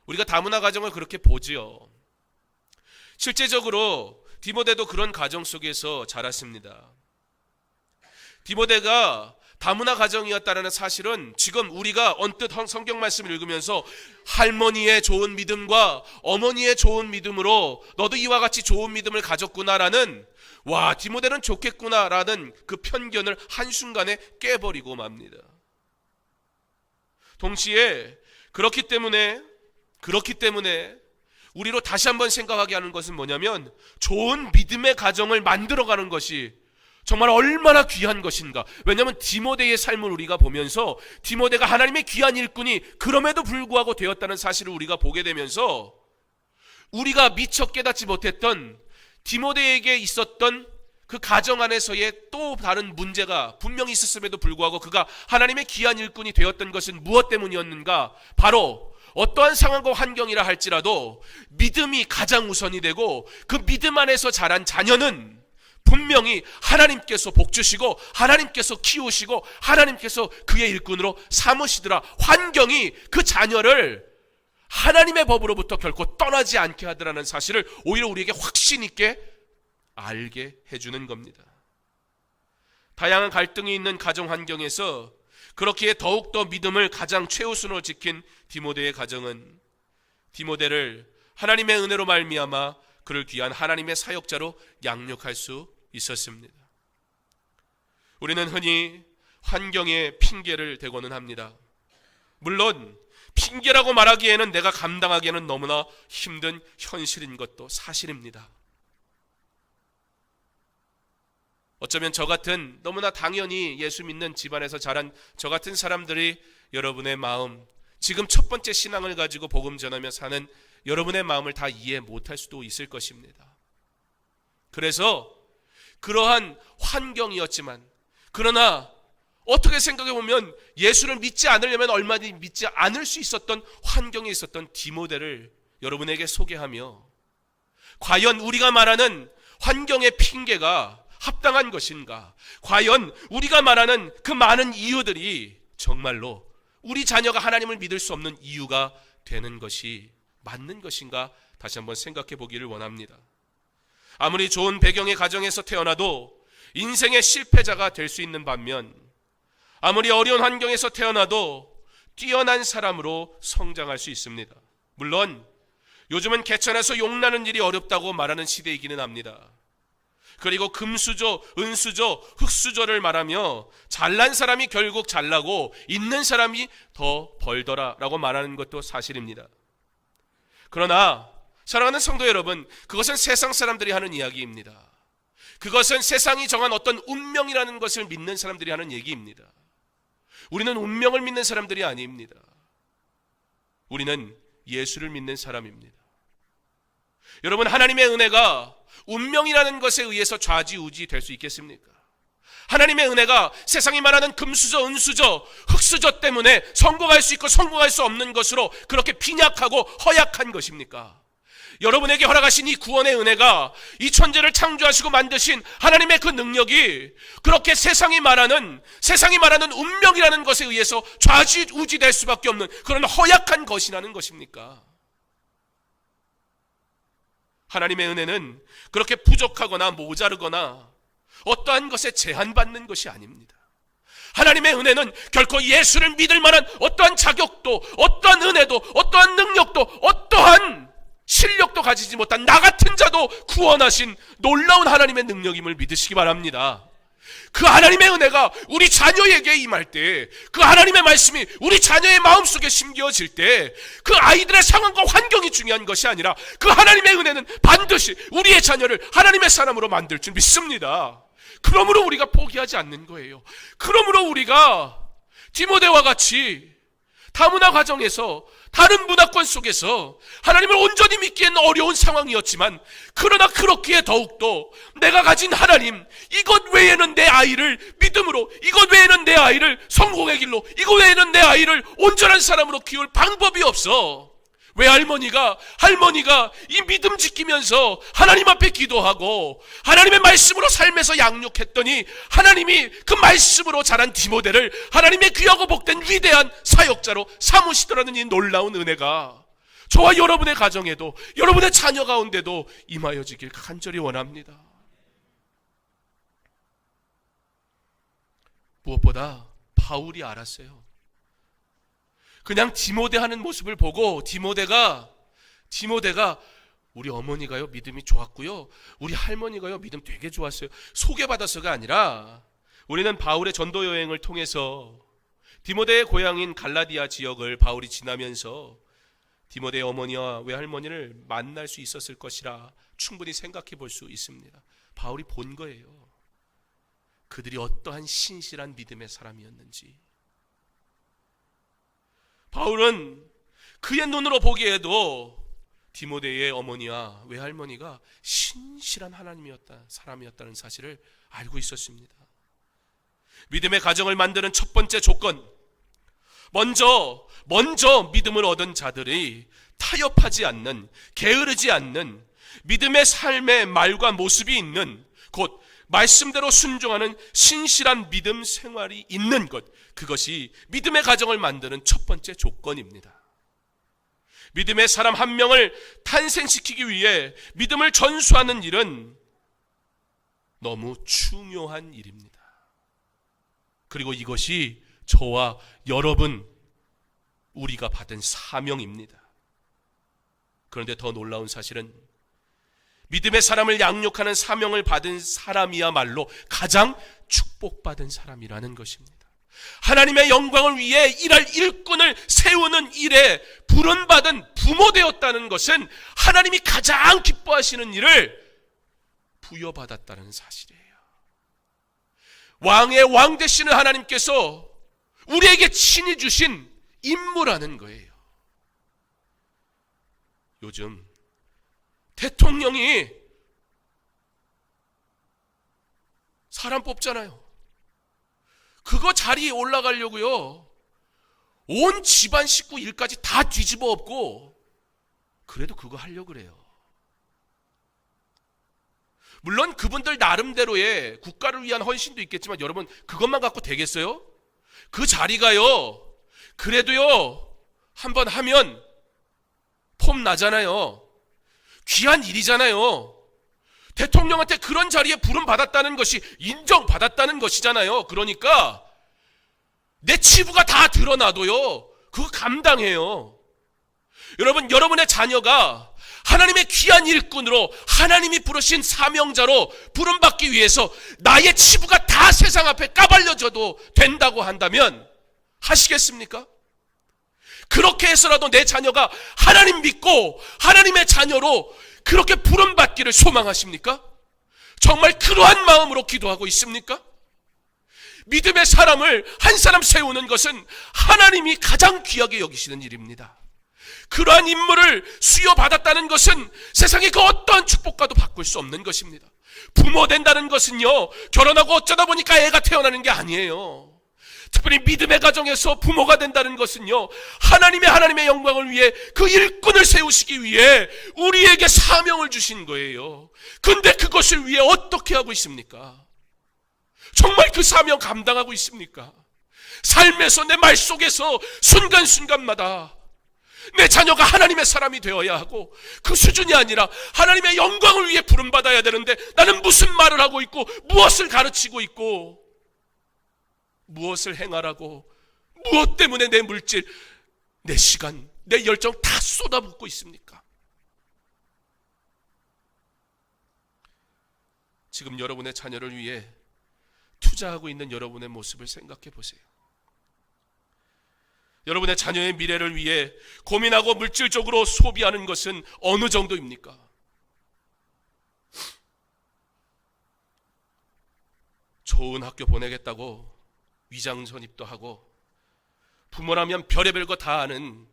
우리가 다문화 가정을 그렇게 보지요. 실제적으로 디모데도 그런 가정 속에서 자랐습니다. 디모데가 다문화 가정이었다는 사실은 지금 우리가 언뜻 성경 말씀을 읽으면서 할머니의 좋은 믿음과 어머니의 좋은 믿음으로 너도 이와 같이 좋은 믿음을 가졌구나라는 와 디모데는 좋겠구나라는 그 편견을 한순간에 깨버리고 맙니다. 동시에 그렇기 때문에 우리로 다시 한번 생각하게 하는 것은 뭐냐면 좋은 믿음의 가정을 만들어가는 것이 정말 얼마나 귀한 것인가. 왜냐하면 디모데의 삶을 우리가 보면서 디모데가 하나님의 귀한 일꾼이 그럼에도 불구하고 되었다는 사실을 우리가 보게 되면서 우리가 미처 깨닫지 못했던 디모데에게 있었던 그 가정 안에서의 또 다른 문제가 분명히 있었음에도 불구하고 그가 하나님의 귀한 일꾼이 되었던 것은 무엇 때문이었는가? 바로 어떠한 상황과 환경이라 할지라도 믿음이 가장 우선이 되고 그 믿음 안에서 자란 자녀는 분명히 하나님께서 복주시고 하나님께서 키우시고 하나님께서 그의 일꾼으로 삼으시더라. 환경이 그 자녀를 하나님의 법으로부터 결코 떠나지 않게 하더라는 사실을 오히려 우리에게 확신 있게 알게 해주는 겁니다. 다양한 갈등이 있는 가정 환경에서 그렇기에 더욱더 믿음을 가장 최우선으로 지킨 디모데의 가정은 디모데를 하나님의 은혜로 말미암아 그를 귀한 하나님의 사역자로 양육할 수 있었습니다. 우리는 흔히 환경에 핑계를 대고는 합니다. 물론 핑계라고 말하기에는 내가 감당하기에는 너무나 힘든 현실인 것도 사실입니다. 어쩌면 저 같은 너무나 당연히 예수 믿는 집안에서 자란 저 같은 사람들이 여러분의 마음, 지금 첫 번째 신앙을 가지고 복음 전하며 사는 여러분의 마음을 다 이해 못할 수도 있을 것입니다. 그래서 그러한 환경이었지만 그러나 어떻게 생각해 보면 예수를 믿지 않으려면 얼마든지 믿지 않을 수 있었던 환경에 있었던 디모데를 여러분에게 소개하며 과연 우리가 말하는 환경의 핑계가 합당한 것인가? 과연 우리가 말하는 그 많은 이유들이 정말로 우리 자녀가 하나님을 믿을 수 없는 이유가 되는 것이 맞는 것인가? 다시 한번 생각해 보기를 원합니다. 아무리 좋은 배경의 가정에서 태어나도 인생의 실패자가 될 수 있는 반면 아무리 어려운 환경에서 태어나도 뛰어난 사람으로 성장할 수 있습니다. 물론 요즘은 개천에서 용나는 일이 어렵다고 말하는 시대이기는 합니다. 그리고 금수저, 은수저, 흙수저를 말하며 잘난 사람이 결국 잘나고 있는 사람이 더 벌더라 라고 말하는 것도 사실입니다. 그러나 사랑하는 성도 여러분, 그것은 세상 사람들이 하는 이야기입니다. 그것은 세상이 정한 어떤 운명이라는 것을 믿는 사람들이 하는 얘기입니다. 우리는 운명을 믿는 사람들이 아닙니다. 우리는 예수를 믿는 사람입니다. 여러분, 하나님의 은혜가 운명이라는 것에 의해서 좌지우지 될 수 있겠습니까? 하나님의 은혜가 세상이 말하는 금수저, 은수저, 흙수저 때문에 성공할 수 있고 성공할 수 없는 것으로 그렇게 빈약하고 허약한 것입니까? 여러분에게 허락하신 이 구원의 은혜가, 이 천지를 창조하시고 만드신 하나님의 그 능력이 그렇게 세상이 말하는 운명이라는 것에 의해서 좌지우지될 수밖에 없는 그런 허약한 것이라는 것입니까? 하나님의 은혜는 그렇게 부족하거나 모자르거나 어떠한 것에 제한받는 것이 아닙니다. 하나님의 은혜는 결코 예수를 믿을 만한 어떠한 자격도, 어떠한 은혜도, 어떠한 능력도, 어떠한 실력도 가지지 못한 나 같은 자도 구원하신 놀라운 하나님의 능력임을 믿으시기 바랍니다. 그 하나님의 은혜가 우리 자녀에게 임할 때, 그 하나님의 말씀이 우리 자녀의 마음속에 심겨질 때, 그 아이들의 상황과 환경이 중요한 것이 아니라 그 하나님의 은혜는 반드시 우리의 자녀를 하나님의 사람으로 만들 줄 믿습니다. 그러므로 우리가 포기하지 않는 거예요. 그러므로 우리가 디모데와 같이 다문화 가정에서, 다른 문화권 속에서 하나님을 온전히 믿기에는 어려운 상황이었지만, 그러나 그렇기에 더욱더 내가 가진 하나님, 이것 외에는 내 아이를 믿음으로, 이것 외에는 내 아이를 성공의 길로, 이것 외에는 내 아이를 온전한 사람으로 키울 방법이 없어. 외할머니가, 할머니가 이 믿음 지키면서 하나님 앞에 기도하고 하나님의 말씀으로 삶에서 양육했더니 하나님이 그 말씀으로 자란 디모데를 하나님의 귀하고 복된 위대한 사역자로 삼으시더라는 이 놀라운 은혜가 저와 여러분의 가정에도, 여러분의 자녀 가운데도 임하여지길 간절히 원합니다. 무엇보다 바울이 알았어요. 그냥 디모데 하는 모습을 보고 디모데가 우리 어머니가요 믿음이 좋았고요, 우리 할머니가요 믿음 되게 좋았어요, 소개받았어가 아니라, 우리는 바울의 전도 여행을 통해서 디모데의 고향인 갈라디아 지역을 바울이 지나면서 디모데의 어머니와 외할머니를 만날 수 있었을 것이라 충분히 생각해 볼 수 있습니다. 바울이 본 거예요. 그들이 어떠한 신실한 믿음의 사람이었는지. 바울은 그의 눈으로 보기에도 디모데의 어머니와 외할머니가 신실한 사람이었다는 사실을 알고 있었습니다. 믿음의 가정을 만드는 첫 번째 조건, 먼저 믿음을 얻은 자들이 타협하지 않는, 게으르지 않는 믿음의 삶의 말과 모습이 있는, 곧 말씀대로 순종하는 신실한 믿음 생활이 있는 것, 그것이 믿음의 가정을 만드는 첫 번째 조건입니다. 믿음의 사람 한 명을 탄생시키기 위해 믿음을 전수하는 일은 너무 중요한 일입니다. 그리고 이것이 저와 여러분, 우리가 받은 사명입니다. 그런데 더 놀라운 사실은 믿음의 사람을 양육하는 사명을 받은 사람이야말로 가장 축복받은 사람이라는 것입니다. 하나님의 영광을 위해 일할 일꾼을 세우는 일에 부름받은 부모 되었다는 것은 하나님이 가장 기뻐하시는 일을 부여받았다는 사실이에요. 왕의 왕 되시는 하나님께서 우리에게 친히 주신 임무라는 거예요. 요즘 대통령이 사람 뽑잖아요. 그거 자리에 올라가려고요, 온 집안 식구 일까지 다 뒤집어 엎고 그래도 그거 하려고 그래요. 물론 그분들 나름대로의 국가를 위한 헌신도 있겠지만 여러분, 그것만 갖고 되겠어요? 그 자리가요, 그래도요 한번 하면 폼 나잖아요. 귀한 일이잖아요. 대통령한테 그런 자리에 부름받았다는 것이 인정받았다는 것이잖아요. 그러니까 내 치부가 다 드러나도요, 그거 감당해요. 여러분, 여러분의 자녀가 하나님의 귀한 일꾼으로, 하나님이 부르신 사명자로 부름받기 위해서 나의 치부가 다 세상 앞에 까발려져도 된다고 한다면 하시겠습니까? 그렇게 해서라도 내 자녀가 하나님 믿고 하나님의 자녀로 그렇게 부름받기를 소망하십니까? 정말 그러한 마음으로 기도하고 있습니까? 믿음의 사람을 한 사람 세우는 것은 하나님이 가장 귀하게 여기시는 일입니다. 그러한 임무를 수여받았다는 것은 세상의 그 어떠한 축복과도 바꿀 수 없는 것입니다. 부모 된다는 것은요, 결혼하고 어쩌다 보니까 애가 태어나는 게 아니에요. 특별히 믿음의 가정에서 부모가 된다는 것은요, 하나님의 영광을 위해 그 일꾼을 세우시기 위해 우리에게 사명을 주신 거예요. 근데 그것을 위해 어떻게 하고 있습니까? 정말 그 사명 감당하고 있습니까? 삶에서, 내 말 속에서 순간순간마다 내 자녀가 하나님의 사람이 되어야 하고, 그 수준이 아니라 하나님의 영광을 위해 부름받아야 되는데 나는 무슨 말을 하고 있고 무엇을 가르치고 있고 무엇을 행하라고, 무엇 때문에 내 물질, 내 시간, 내 열정 다 쏟아붓고 있습니까? 지금 여러분의 자녀를 위해 투자하고 있는 여러분의 모습을 생각해 보세요. 여러분의 자녀의 미래를 위해 고민하고 물질적으로 소비하는 것은 어느 정도입니까? 좋은 학교 보내겠다고 위장 전입도 하고, 부모라면 별의별 거 다 아는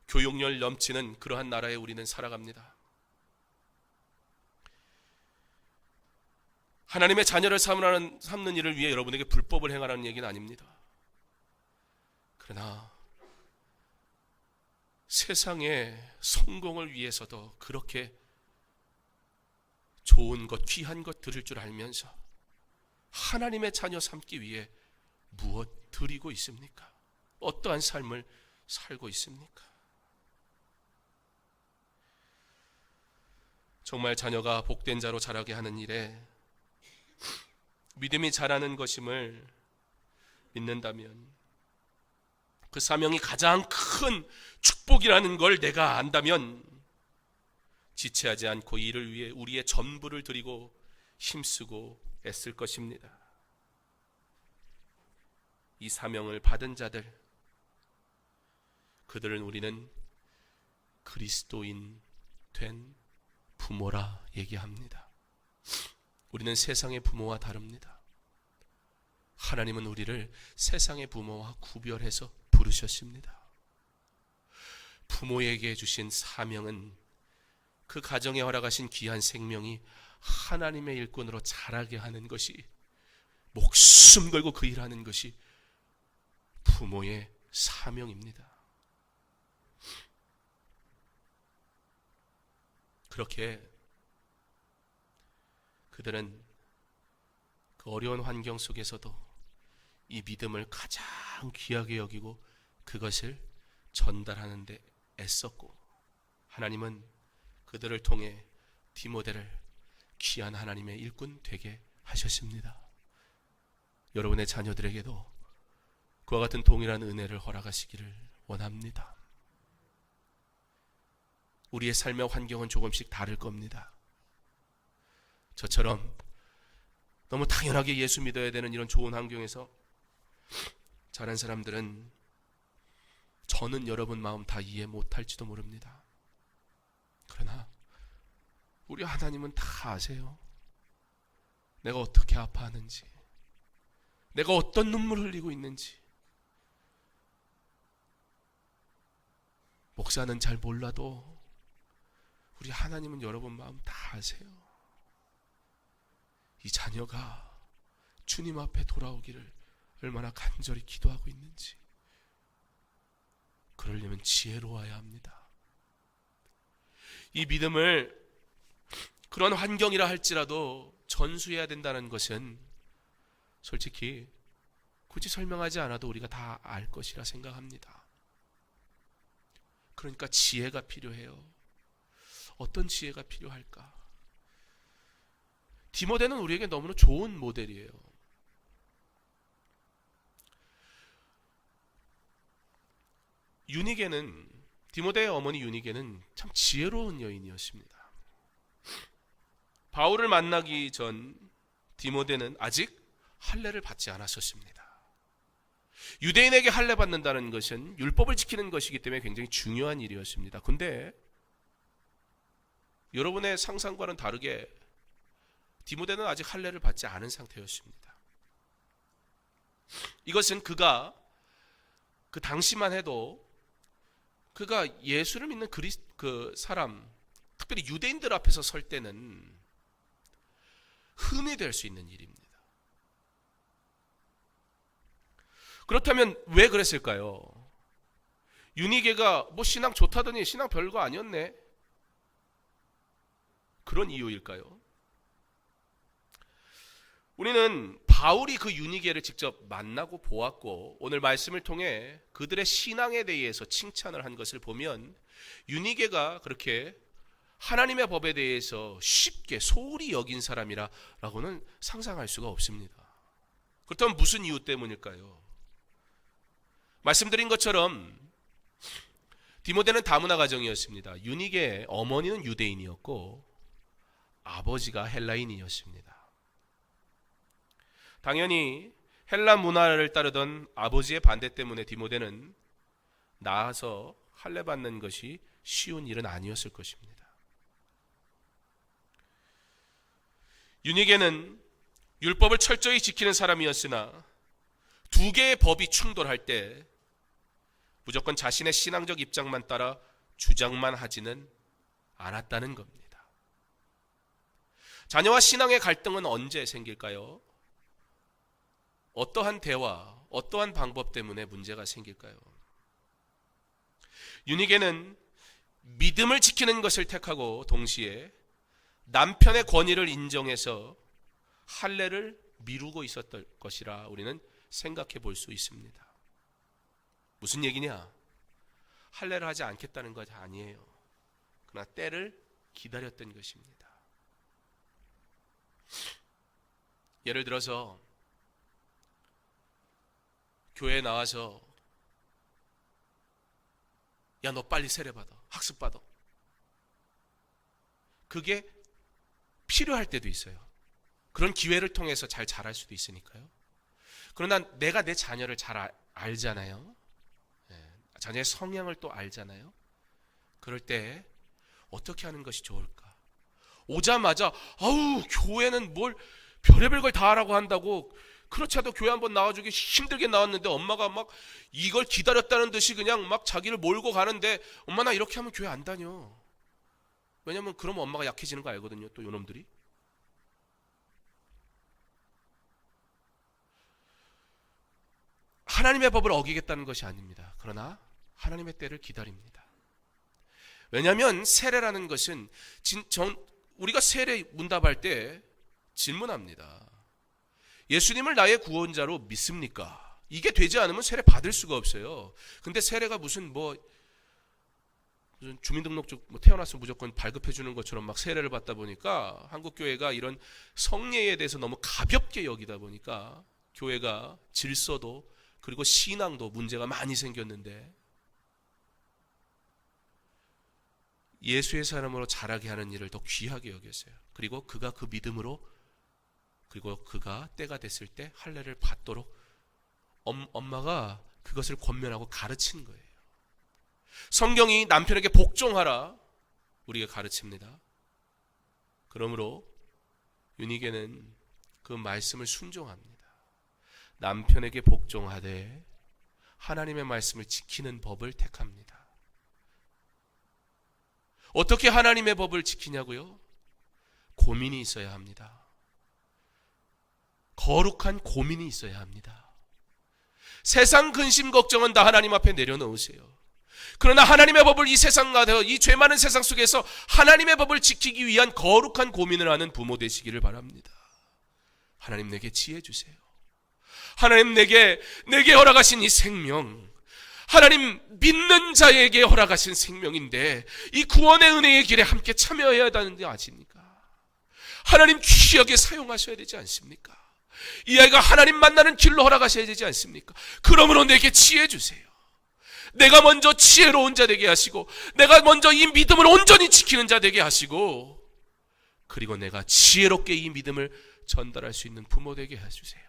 교육열 넘치는 그러한 나라에 우리는 살아갑니다. 하나님의 자녀를 삼는 일을 위해 여러분에게 불법을 행하라는 얘기는 아닙니다. 그러나 세상의 성공을 위해서도 그렇게 좋은 것, 귀한 것 들을 줄 알면서 하나님의 자녀 삼기 위해 무엇 드리고 있습니까? 어떠한 삶을 살고 있습니까? 정말 자녀가 복된 자로 자라게 하는 일에 믿음이 자라는 것임을 믿는다면, 그 사명이 가장 큰 축복이라는 걸 내가 안다면 지체하지 않고 이를 위해 우리의 전부를 드리고 힘쓰고 애쓸 것입니다. 이 사명을 받은 자들, 그들은 우리는 그리스도인 된 부모라 얘기합니다. 우리는 세상의 부모와 다릅니다. 하나님은 우리를 세상의 부모와 구별해서 부르셨습니다. 부모에게 주신 사명은 그 가정에 허락하신 귀한 생명이 하나님의 일꾼으로 자라게 하는 것이, 목숨 걸고 그 일하는 것이 부모의 사명입니다. 그렇게 그들은 그 어려운 환경 속에서도 이 믿음을 가장 귀하게 여기고 그것을 전달하는 데 애썼고, 하나님은 그들을 통해 디모데를 귀한 하나님의 일꾼 되게 하셨습니다. 여러분의 자녀들에게도 그와 같은 동일한 은혜를 허락하시기를 원합니다. 우리의 삶의 환경은 조금씩 다를 겁니다. 저처럼 너무 당연하게 예수 믿어야 되는 이런 좋은 환경에서 자란 사람들은 저는 여러분 마음 다 이해 못할지도 모릅니다. 그러나 우리 하나님은 다 아세요. 내가 어떻게 아파하는지, 내가 어떤 눈물 흘리고 있는지. 목사는 잘 몰라도 우리 하나님은 여러분 마음 다 아세요. 이 자녀가 주님 앞에 돌아오기를 얼마나 간절히 기도하고 있는지. 그러려면 지혜로워야 합니다. 이 믿음을 그런 환경이라 할지라도 전수해야 된다는 것은 솔직히 굳이 설명하지 않아도 우리가 다 알 것이라 생각합니다. 그러니까 지혜가 필요해요. 어떤 지혜가 필요할까? 디모데는 우리에게 너무나 좋은 모델이에요. 유니게는, 디모데의 어머니 유니게는 참 지혜로운 여인이었습니다. 바울을 만나기 전 디모데는 아직 할례를 받지 않았었습니다. 유대인에게 할례 받는다는 것은 율법을 지키는 것이기 때문에 굉장히 중요한 일이었습니다. 근데 여러분의 상상과는 다르게 디모데는 아직 할례를 받지 않은 상태였습니다. 이것은 그가 그 당시만 해도 그가 예수를 믿는 그 사람, 특별히 유대인들 앞에서 설 때는 흠이 될 수 있는 일입니다. 그렇다면 왜 그랬을까요? 유니게가 뭐 신앙 좋다더니 신앙 별거 아니었네, 그런 이유일까요? 우리는 바울이 그 유니게를 직접 만나고 보았고 오늘 말씀을 통해 그들의 신앙에 대해서 칭찬을 한 것을 보면 유니게가 그렇게 하나님의 법에 대해서 쉽게 소홀히 여긴 사람이라고는 상상할 수가 없습니다. 그렇다면 무슨 이유 때문일까요? 말씀드린 것처럼 디모데는 다문화 가정이었습니다. 유니게의 어머니는 유대인이었고 아버지가 헬라인이었습니다. 당연히 헬라 문화를 따르던 아버지의 반대 때문에 디모데는 나아서 할례받는 것이 쉬운 일은 아니었을 것입니다. 유니게는 율법을 철저히 지키는 사람이었으나 두 개의 법이 충돌할 때 무조건 자신의 신앙적 입장만 따라 주장만 하지는 않았다는 겁니다. 자녀와 신앙의 갈등은 언제 생길까요? 어떠한 대화, 어떠한 방법 때문에 문제가 생길까요? 유니게는 믿음을 지키는 것을 택하고 동시에 남편의 권위를 인정해서 할례를 미루고 있었던 것이라 우리는 생각해 볼 수 있습니다. 무슨 얘기냐? 할례를 하지 않겠다는 것이 아니에요. 그러나 때를 기다렸던 것입니다. 예를 들어서 교회에 나와서 야, 너 빨리 세례 받아, 학습 받아. 그게 필요할 때도 있어요. 그런 기회를 통해서 잘 자랄 수도 있으니까요. 그러나 내가 내 자녀를 잘 알잖아요. 자녀의 성향을 또 알잖아요. 그럴 때 어떻게 하는 것이 좋을까? 오자마자 아우 교회는 뭘 별의별 걸 다 하라고 한다고, 그렇지 않아도 교회 한번 나와주기 힘들게 나왔는데 엄마가 막 이걸 기다렸다는 듯이 그냥 막 자기를 몰고 가는데 엄마 나 이렇게 하면 교회 안 다녀. 왜냐면 그러면 엄마가 약해지는 거 알거든요, 또 요놈들이. 하나님의 법을 어기겠다는 것이 아닙니다. 그러나 하나님의 때를 기다립니다. 왜냐하면 세례라는 것은 우리가 세례 문답할 때 질문합니다. 예수님을 나의 구원자로 믿습니까? 이게 되지 않으면 세례 받을 수가 없어요. 근데 세례가 무슨 주민등록증 태어났으면 무조건 발급해 주는 것처럼 막 세례를 받다 보니까 한국 교회가 이런 성례에 대해서 너무 가볍게 여기다 보니까 교회가 질서도 그리고 신앙도 문제가 많이 생겼는데, 예수의 사람으로 자라게 하는 일을 더 귀하게 여겼어요. 그리고 그가 그 믿음으로, 그리고 그가 때가 됐을 때 할례를 받도록 엄마가 그것을 권면하고 가르친 거예요. 성경이 남편에게 복종하라 우리가 가르칩니다. 그러므로 유니게는 그 말씀을 순종합니다. 남편에게 복종하되 하나님의 말씀을 지키는 법을 택합니다. 어떻게 하나님의 법을 지키냐고요? 고민이 있어야 합니다. 거룩한 고민이 있어야 합니다. 세상 근심 걱정은 다 하나님 앞에 내려놓으세요. 그러나 하나님의 법을 이 세상 가운데, 이 죄 많은 세상 속에서 하나님의 법을 지키기 위한 거룩한 고민을 하는 부모 되시기를 바랍니다. 하나님 내게 지혜 주세요. 하나님 내게 허락하신 이 생명, 하나님 믿는 자에게 허락하신 생명인데 이 구원의 은혜의 길에 함께 참여해야 한다는데 아십니까? 하나님 귀하게 사용하셔야 되지 않습니까? 이 아이가 하나님 만나는 길로 허락하셔야 되지 않습니까? 그러므로 내게 지혜 주세요. 내가 먼저 지혜로운 자 되게 하시고, 내가 먼저 이 믿음을 온전히 지키는 자 되게 하시고, 그리고 내가 지혜롭게 이 믿음을 전달할 수 있는 부모 되게 해주세요.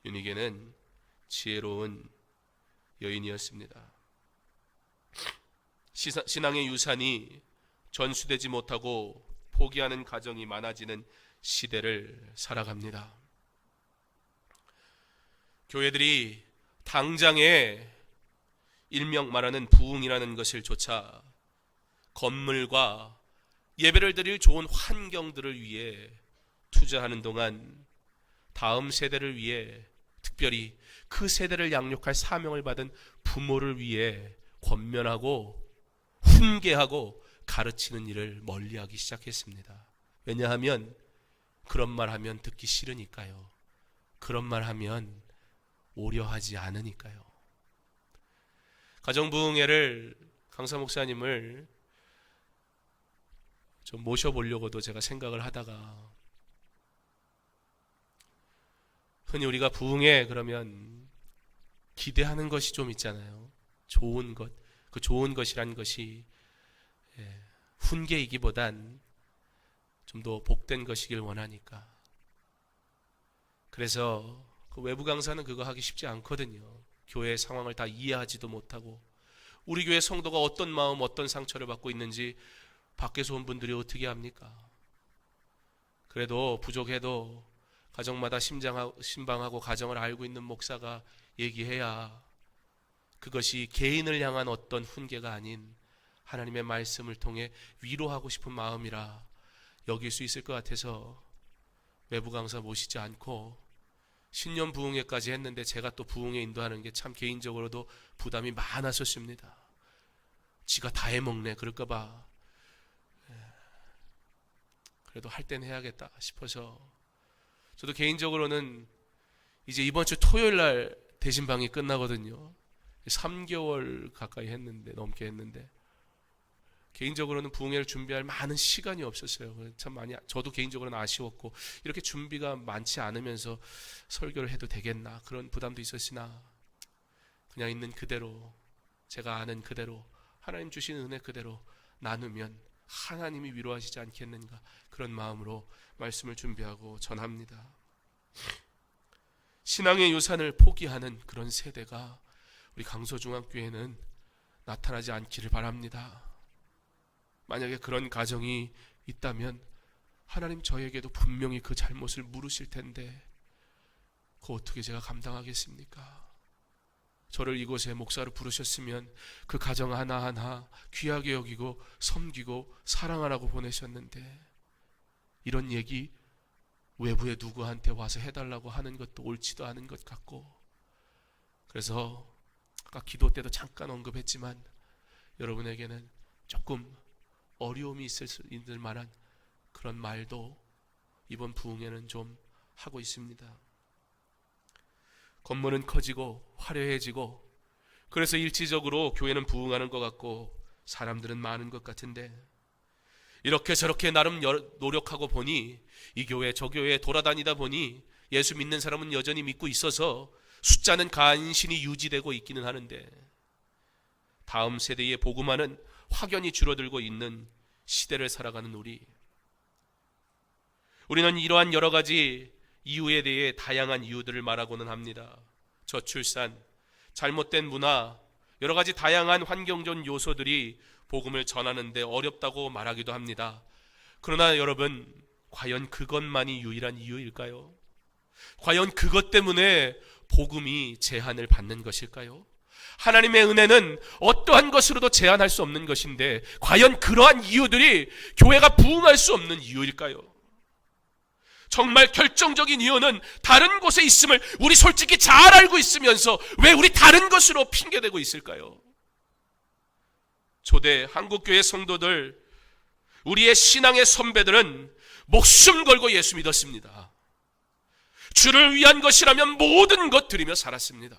유니게는 지혜로운 여인이었습니다. 신앙의 유산이 전수되지 못하고 포기하는 가정이 많아지는 시대를 살아갑니다. 교회들이 당장에 일명 말하는 부흥이라는 것을 조차 건물과 예배를 드릴 좋은 환경들을 위해 투자하는 동안 다음 세대를 위해 특별히 그 세대를 양육할 사명을 받은 부모를 위해 권면하고 훈계하고 가르치는 일을 멀리하기 시작했습니다. 왜냐하면 그런 말 하면 듣기 싫으니까요. 그런 말 하면 오려하지 않으니까요. 가정부흥회를 강사 목사님을 좀 모셔보려고도 제가 생각을 하다가, 흔히 우리가 부흥회 그러면 기대하는 것이 좀 있잖아요. 좋은 것, 그 좋은 것이란 것이 훈계이기보단 좀 더 복된 것이길 원하니까. 그래서 그 외부 강사는 그거 하기 쉽지 않거든요. 교회의 상황을 다 이해하지도 못하고, 우리 교회 성도가 어떤 마음, 어떤 상처를 받고 있는지 밖에서 온 분들이 어떻게 합니까? 그래도 부족해도 가정마다 신방하고 가정을 알고 있는 목사가 얘기해야 그것이 개인을 향한 어떤 훈계가 아닌 하나님의 말씀을 통해 위로하고 싶은 마음이라 여길 수 있을 것 같아서 외부 강사 모시지 않고 신년 부흥회까지 했는데, 제가 또 부흥회 인도하는 게 참 개인적으로도 부담이 많았었습니다. 지가 다 해먹네 그럴까봐 그래도 할 땐 해야겠다 싶어서, 저도 개인적으로는 이제 이번 주 토요일 날 대신방이 끝나거든요. 3개월 가까이 넘게 했는데 개인적으로는 부흥회를 준비할 많은 시간이 없었어요. 참 많이, 저도 개인적으로는 아쉬웠고, 이렇게 준비가 많지 않으면서 설교를 해도 되겠나 그런 부담도 있었으나, 그냥 있는 그대로, 제가 아는 그대로, 하나님 주신 은혜 그대로 나누면 하나님이 위로하시지 않겠는가, 그런 마음으로 말씀을 준비하고 전합니다. 신앙의 유산을 포기하는 그런 세대가 우리 강서중앙교회는 나타나지 않기를 바랍니다. 만약에 그런 가정이 있다면 하나님 저에게도 분명히 그 잘못을 물으실 텐데, 그거 어떻게 제가 감당하겠습니까? 저를 이곳에 목사로 부르셨으면 그 가정 하나하나 귀하게 여기고 섬기고 사랑하라고 보내셨는데, 이런 얘기 외부의 누구한테 와서 해달라고 하는 것도 옳지도 않은 것 같고, 그래서 아까 기도 때도 잠깐 언급했지만 여러분에게는 조금 어려움이 있을 만한 그런 말도 이번 부흥회는 좀 하고 있습니다. 건물은 커지고 화려해지고, 그래서 일시적으로 교회는 부흥하는 것 같고 사람들은 많은 것 같은데, 이렇게 저렇게 나름 노력하고 보니, 이 교회 저 교회에 돌아다니다 보니 예수 믿는 사람은 여전히 믿고 있어서 숫자는 간신히 유지되고 있기는 하는데, 다음 세대의 복음화는 확연히 줄어들고 있는 시대를 살아가는 우리는 이러한 여러 가지 이유에 대해 다양한 이유들을 말하고는 합니다. 저출산, 잘못된 문화, 여러 가지 다양한 환경적 요소들이 복음을 전하는데 어렵다고 말하기도 합니다. 그러나 여러분, 과연 그것만이 유일한 이유일까요? 과연 그것 때문에 복음이 제한을 받는 것일까요? 하나님의 은혜는 어떠한 것으로도 제한할 수 없는 것인데, 과연 그러한 이유들이 교회가 부흥할 수 없는 이유일까요? 정말 결정적인 이유는 다른 곳에 있음을 우리 솔직히 잘 알고 있으면서 왜 우리 다른 것으로 핑계대고 있을까요? 초대 한국교회 성도들, 우리의 신앙의 선배들은 목숨 걸고 예수 믿었습니다. 주를 위한 것이라면 모든 것 드리며 살았습니다.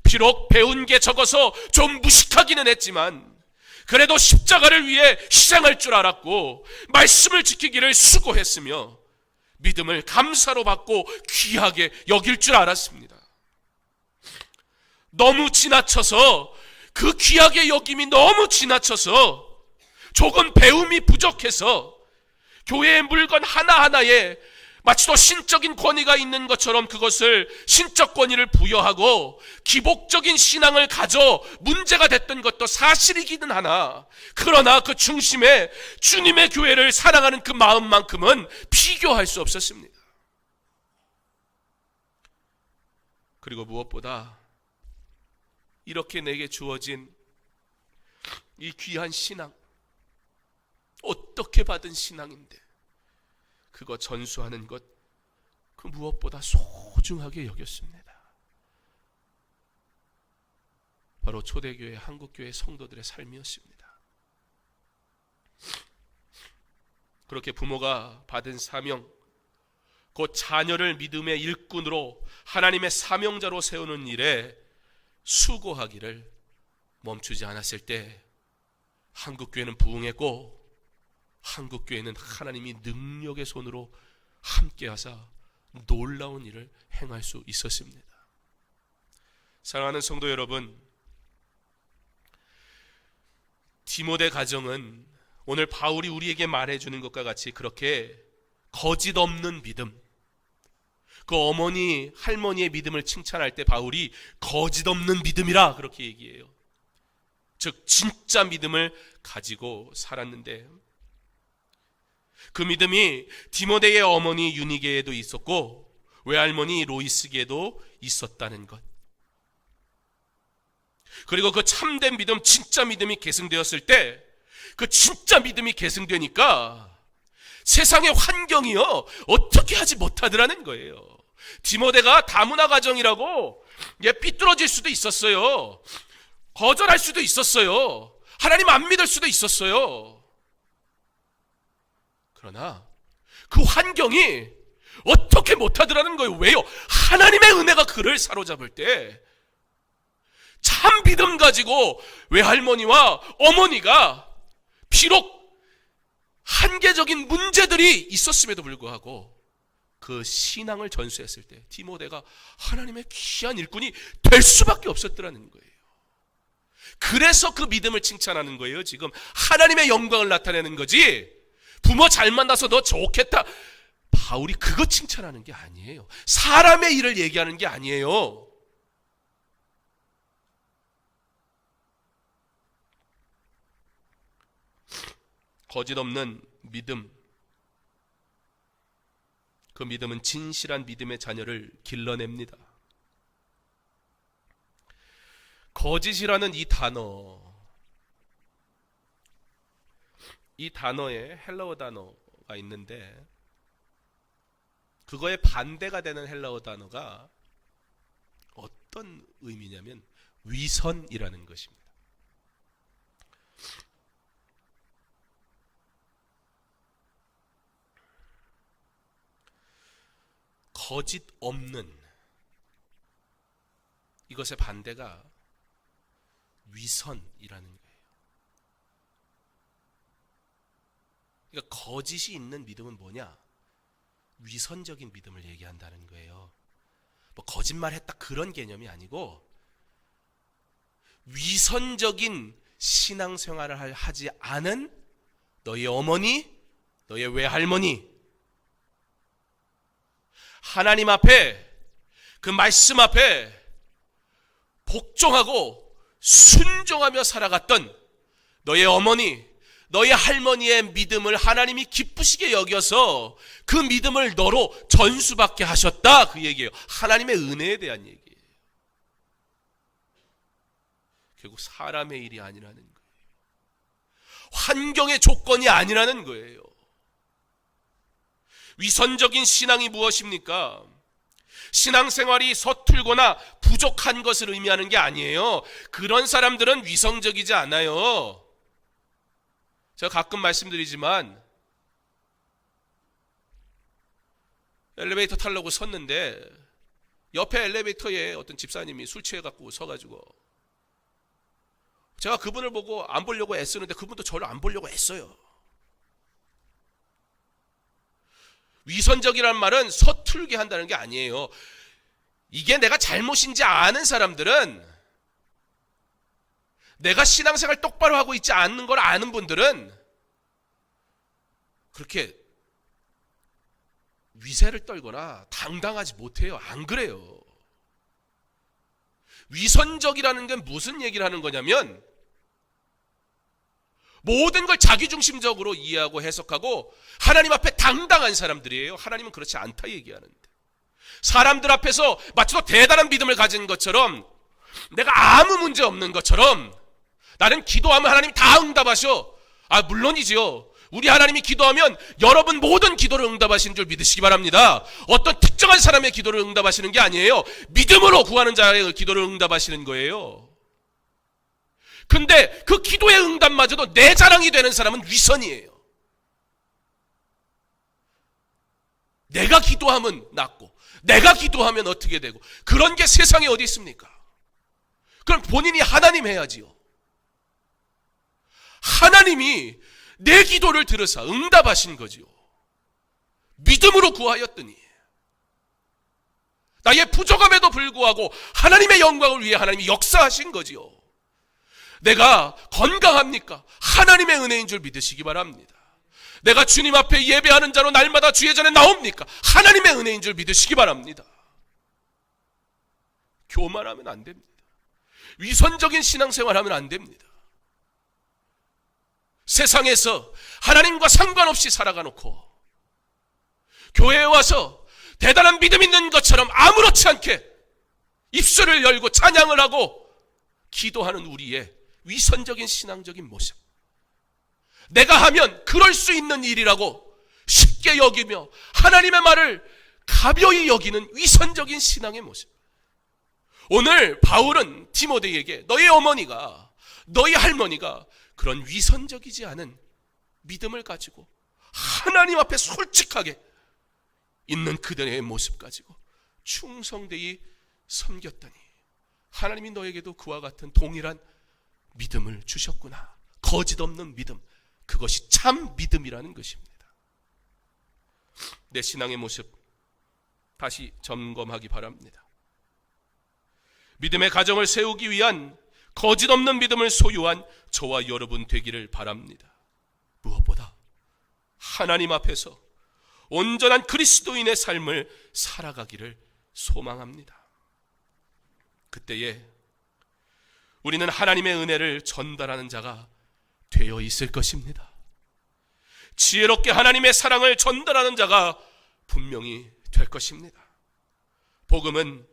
비록 배운 게 적어서 좀 무식하기는 했지만 그래도 십자가를 위해 희생할 줄 알았고, 말씀을 지키기를 수고했으며 믿음을 감사로 받고 귀하게 여길 줄 알았습니다. 너무 지나쳐서, 그 귀하게 여김이 너무 지나쳐서 조금 배움이 부족해서 교회의 물건 하나하나에 마치 또 신적인 권위가 있는 것처럼 그것을 신적 권위를 부여하고 기복적인 신앙을 가져 문제가 됐던 것도 사실이기는 하나, 그러나 그 중심에 주님의 교회를 사랑하는 그 마음만큼은 비교할 수 없었습니다. 그리고 무엇보다 이렇게 내게 주어진 이 귀한 신앙, 어떻게 받은 신앙인데 그거 전수하는 것, 그 무엇보다 소중하게 여겼습니다. 바로 초대교회, 한국교회 성도들의 삶이었습니다. 그렇게 부모가 받은 사명, 곧 자녀를 믿음의 일꾼으로 하나님의 사명자로 세우는 일에 수고하기를 멈추지 않았을 때 한국교회는 부흥했고, 한국교회는 하나님이 능력의 손으로 함께하사 놀라운 일을 행할 수 있었습니다. 사랑하는 성도 여러분, 디모데 가정은 오늘 바울이 우리에게 말해주는 것과 같이 그렇게 거짓 없는 믿음, 그 어머니 할머니의 믿음을 칭찬할 때 바울이 거짓 없는 믿음이라 그렇게 얘기해요. 즉 진짜 믿음을 가지고 살았는데, 그 믿음이 디모데의 어머니 유니게에도 있었고 외할머니 로이스게도 있었다는 것, 그리고 그 참된 믿음, 진짜 믿음이 계승되었을 때, 그 진짜 믿음이 계승되니까 세상의 환경이요 어떻게 하지 못하더라는 거예요. 디모데가 다문화 가정이라고 삐뚤어질 수도 있었어요. 거절할 수도 있었어요. 하나님 안 믿을 수도 있었어요. 그러나 그 환경이 어떻게 못하더라는 거예요. 왜요? 하나님의 은혜가 그를 사로잡을 때 참 믿음 가지고 외할머니와 어머니가 비록 한계적인 문제들이 있었음에도 불구하고 그 신앙을 전수했을 때 디모데가 하나님의 귀한 일꾼이 될 수밖에 없었더라는 거예요. 그래서 그 믿음을 칭찬하는 거예요. 지금 하나님의 영광을 나타내는 거지, 부모 잘 만나서 너 좋겠다, 바울이 그거 칭찬하는 게 아니에요. 사람의 일을 얘기하는 게 아니에요. 거짓 없는 믿음, 그 믿음은 진실한 믿음의 자녀를 길러냅니다. 거짓이라는 이 단어에 헬라어 단어가 있는데, 그거의 반대가 되는 헬라어 단어가 어떤 의미냐면 위선이라는 것입니다. 거짓 없는, 이것의 반대가 위선이라는 거예요. 그러니까 거짓이 있는 믿음은 뭐냐? 위선적인 믿음을 얘기한다는 거예요. 뭐 거짓말했다 그런 개념이 아니고, 위선적인 신앙생활을 하지 않은 너희 어머니, 너희 외할머니, 하나님 앞에, 그 말씀 앞에 복종하고 순종하며 살아갔던 너의 어머니, 너의 할머니의 믿음을 하나님이 기쁘시게 여겨서 그 믿음을 너로 전수받게 하셨다, 그 얘기예요. 하나님의 은혜에 대한 얘기예요. 결국 사람의 일이 아니라는 거예요. 환경의 조건이 아니라는 거예요. 위선적인 신앙이 무엇입니까? 신앙생활이 서툴거나 부족한 것을 의미하는 게 아니에요. 그런 사람들은 위선적이지 않아요. 제가 가끔 말씀드리지만, 엘리베이터 타려고 섰는데 옆에 엘리베이터에 어떤 집사님이 술 취해갖고 서가지고, 제가 그분을 보고 안 보려고 애쓰는데 그분도 저를 안 보려고 애써요. 위선적이라는 말은 서툴게 한다는 게 아니에요. 이게 내가 잘못인지 아는 사람들은, 내가 신앙생활 똑바로 하고 있지 않는 걸 아는 분들은 그렇게 위세를 떨거나 당당하지 못해요. 안 그래요. 위선적이라는 게 무슨 얘기를 하는 거냐면, 모든 걸 자기중심적으로 이해하고 해석하고 하나님 앞에 당당한 사람들이에요. 하나님은 그렇지 않다 얘기하는데, 사람들 앞에서 마치 대단한 믿음을 가진 것처럼, 내가 아무 문제 없는 것처럼, 나는 기도하면 하나님이 다 응답하셔. 물론이지요. 우리 하나님이 기도하면 여러분 모든 기도를 응답하시는 줄 믿으시기 바랍니다. 어떤 특정한 사람의 기도를 응답하시는 게 아니에요. 믿음으로 구하는 자의 기도를 응답하시는 거예요. 근데 그 기도의 응답마저도 내 자랑이 되는 사람은 위선이에요. 내가 기도하면 낫고 내가 기도하면 어떻게 되고 그런 게 세상에 어디 있습니까? 그럼 본인이 하나님 해야지요. 하나님이 내 기도를 들으사 응답하신 거지요. 믿음으로 구하였더니 나의 부족함에도 불구하고 하나님의 영광을 위해 하나님이 역사하신 거지요. 내가 건강합니까? 하나님의 은혜인 줄 믿으시기 바랍니다. 내가 주님 앞에 예배하는 자로 날마다 주의 전에 나옵니까? 하나님의 은혜인 줄 믿으시기 바랍니다. 교만하면 안 됩니다. 위선적인 신앙생활하면 안 됩니다. 세상에서 하나님과 상관없이 살아가 놓고 교회에 와서 대단한 믿음 있는 것처럼 아무렇지 않게 입술을 열고 찬양을 하고 기도하는 우리의 위선적인 신앙적인 모습, 내가 하면 그럴 수 있는 일이라고 쉽게 여기며 하나님의 말을 가벼이 여기는 위선적인 신앙의 모습. 오늘 바울은 디모데에게 너희 어머니가, 너희 할머니가 그런 위선적이지 않은 믿음을 가지고 하나님 앞에 솔직하게 있는 그들의 모습 가지고 충성되이 섬겼더니 하나님이 너에게도 그와 같은 동일한 믿음을 주셨구나. 거짓 없는 믿음, 그것이 참 믿음이라는 것입니다. 내 신앙의 모습 다시 점검하기 바랍니다. 믿음의 가정을 세우기 위한 거짓 없는 믿음을 소유한 저와 여러분 되기를 바랍니다. 무엇보다 하나님 앞에서 온전한 그리스도인의 삶을 살아가기를 소망합니다. 그때에 우리는 하나님의 은혜를 전달하는 자가 되어 있을 것입니다. 지혜롭게 하나님의 사랑을 전달하는 자가 분명히 될 것입니다. 복음은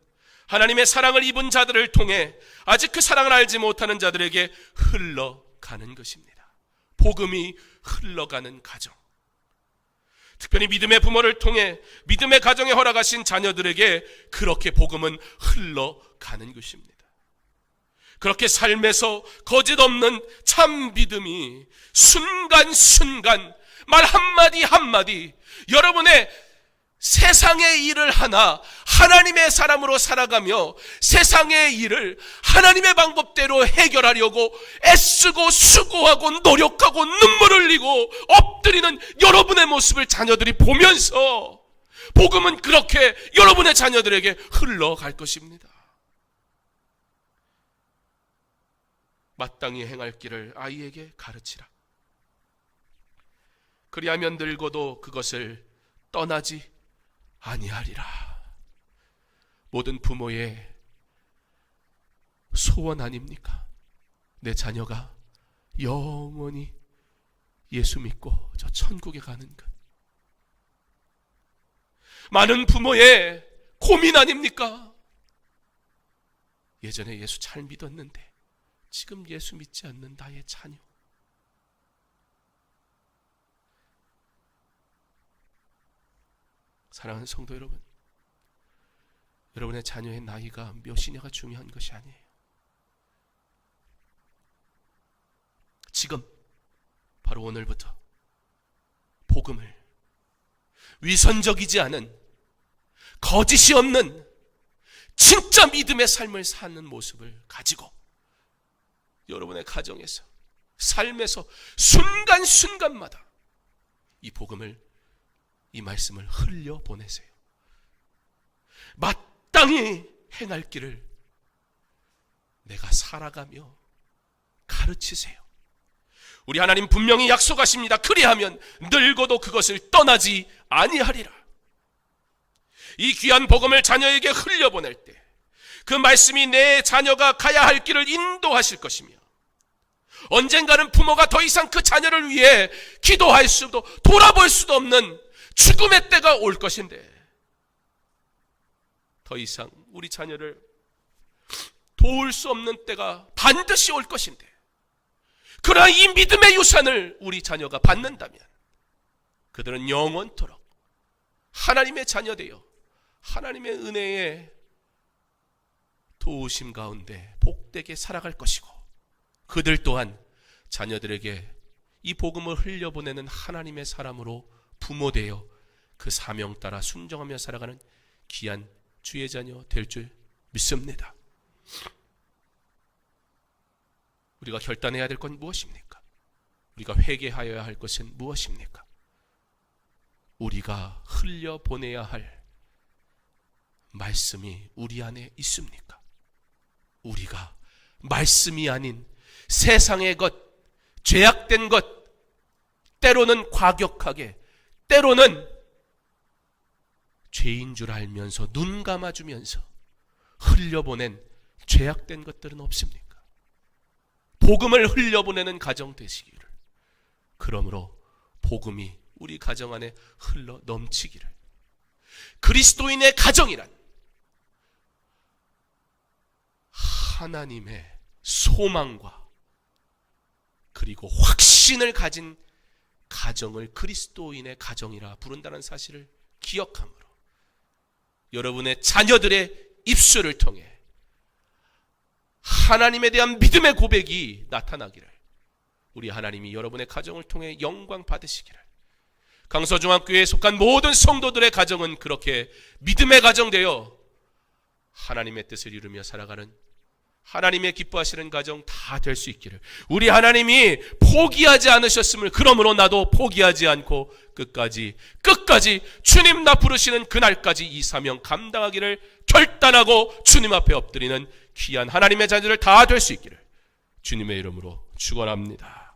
하나님의 사랑을 입은 자들을 통해 아직 그 사랑을 알지 못하는 자들에게 흘러가는 것입니다. 복음이 흘러가는 가정, 특별히 믿음의 부모를 통해 믿음의 가정에 허락하신 자녀들에게 그렇게 복음은 흘러가는 것입니다. 그렇게 삶에서 거짓 없는 참 믿음이 순간순간 말 한마디 한마디 여러분의 세상의 일을 하나 하나님의 사람으로 살아가며 세상의 일을 하나님의 방법대로 해결하려고 애쓰고 수고하고 노력하고 눈물 흘리고 엎드리는 여러분의 모습을 자녀들이 보면서 복음은 그렇게 여러분의 자녀들에게 흘러갈 것입니다. 마땅히 행할 길을 아이에게 가르치라. 그리하면 늙어도 그것을 떠나지 아니하리라. 모든 부모의 소원 아닙니까? 내 자녀가 영원히 예수 믿고 저 천국에 가는 것. 많은 부모의 고민 아닙니까? 예전에 예수 잘 믿었는데 지금 예수 믿지 않는 나의 자녀. 사랑하는 성도 여러분, 여러분의 자녀의 나이가 몇이냐가 중요한 것이 아니에요. 지금 바로 오늘부터 복음을 위선적이지 않은 거짓이 없는 진짜 믿음의 삶을 사는 모습을 가지고 여러분의 가정에서 삶에서 순간순간마다 이 복음을, 이 말씀을 흘려보내세요. 마땅히 행할 길을 내가 살아가며 가르치세요. 우리 하나님 분명히 약속하십니다. 그리하면 늙어도 그것을 떠나지 아니하리라. 이 귀한 복음을 자녀에게 흘려보낼 때 그 말씀이 내 자녀가 가야 할 길을 인도하실 것이며 언젠가는 부모가 더 이상 그 자녀를 위해 기도할 수도 돌아볼 수도 없는 죽음의 때가 올 것인데 더 이상 우리 자녀를 도울 수 없는 때가 반드시 올 것인데 그러나 이 믿음의 유산을 우리 자녀가 받는다면 그들은 영원토록 하나님의 자녀되어 하나님의 은혜의 도우심 가운데 복되게 살아갈 것이고, 그들 또한 자녀들에게 이 복음을 흘려보내는 하나님의 사람으로 부모되어 그 사명 따라 순종하며 살아가는 귀한 주의 자녀 될 줄 믿습니다. 우리가 결단해야 될 건 무엇입니까? 우리가 회개하여야 할 것은 무엇입니까? 우리가 흘려보내야 할 말씀이 우리 안에 있습니까? 우리가 말씀이 아닌 세상의 것, 죄악된 것, 때로는 과격하게, 때로는 죄인 줄 알면서 눈 감아주면서 흘려보낸 죄악된 것들은 없습니까? 복음을 흘려보내는 가정 되시기를, 그러므로 복음이 우리 가정 안에 흘러 넘치기를, 그리스도인의 가정이란 하나님의 소망과 그리고 확신을 가진 가정을 그리스도인의 가정이라 부른다는 사실을 기억함으로 여러분의 자녀들의 입술을 통해 하나님에 대한 믿음의 고백이 나타나기를, 우리 하나님이 여러분의 가정을 통해 영광 받으시기를, 강서중앙교회에 속한 모든 성도들의 가정은 그렇게 믿음의 가정 되어 하나님의 뜻을 이루며 살아가는 하나님의 기뻐하시는 가정 다 될 수 있기를, 우리 하나님이 포기하지 않으셨음을 그러므로 나도 포기하지 않고 끝까지 주님 나 부르시는 그날까지 이 사명 감당하기를 결단하고 주님 앞에 엎드리는 귀한 하나님의 자녀들 다 될 수 있기를 주님의 이름으로 축원합니다.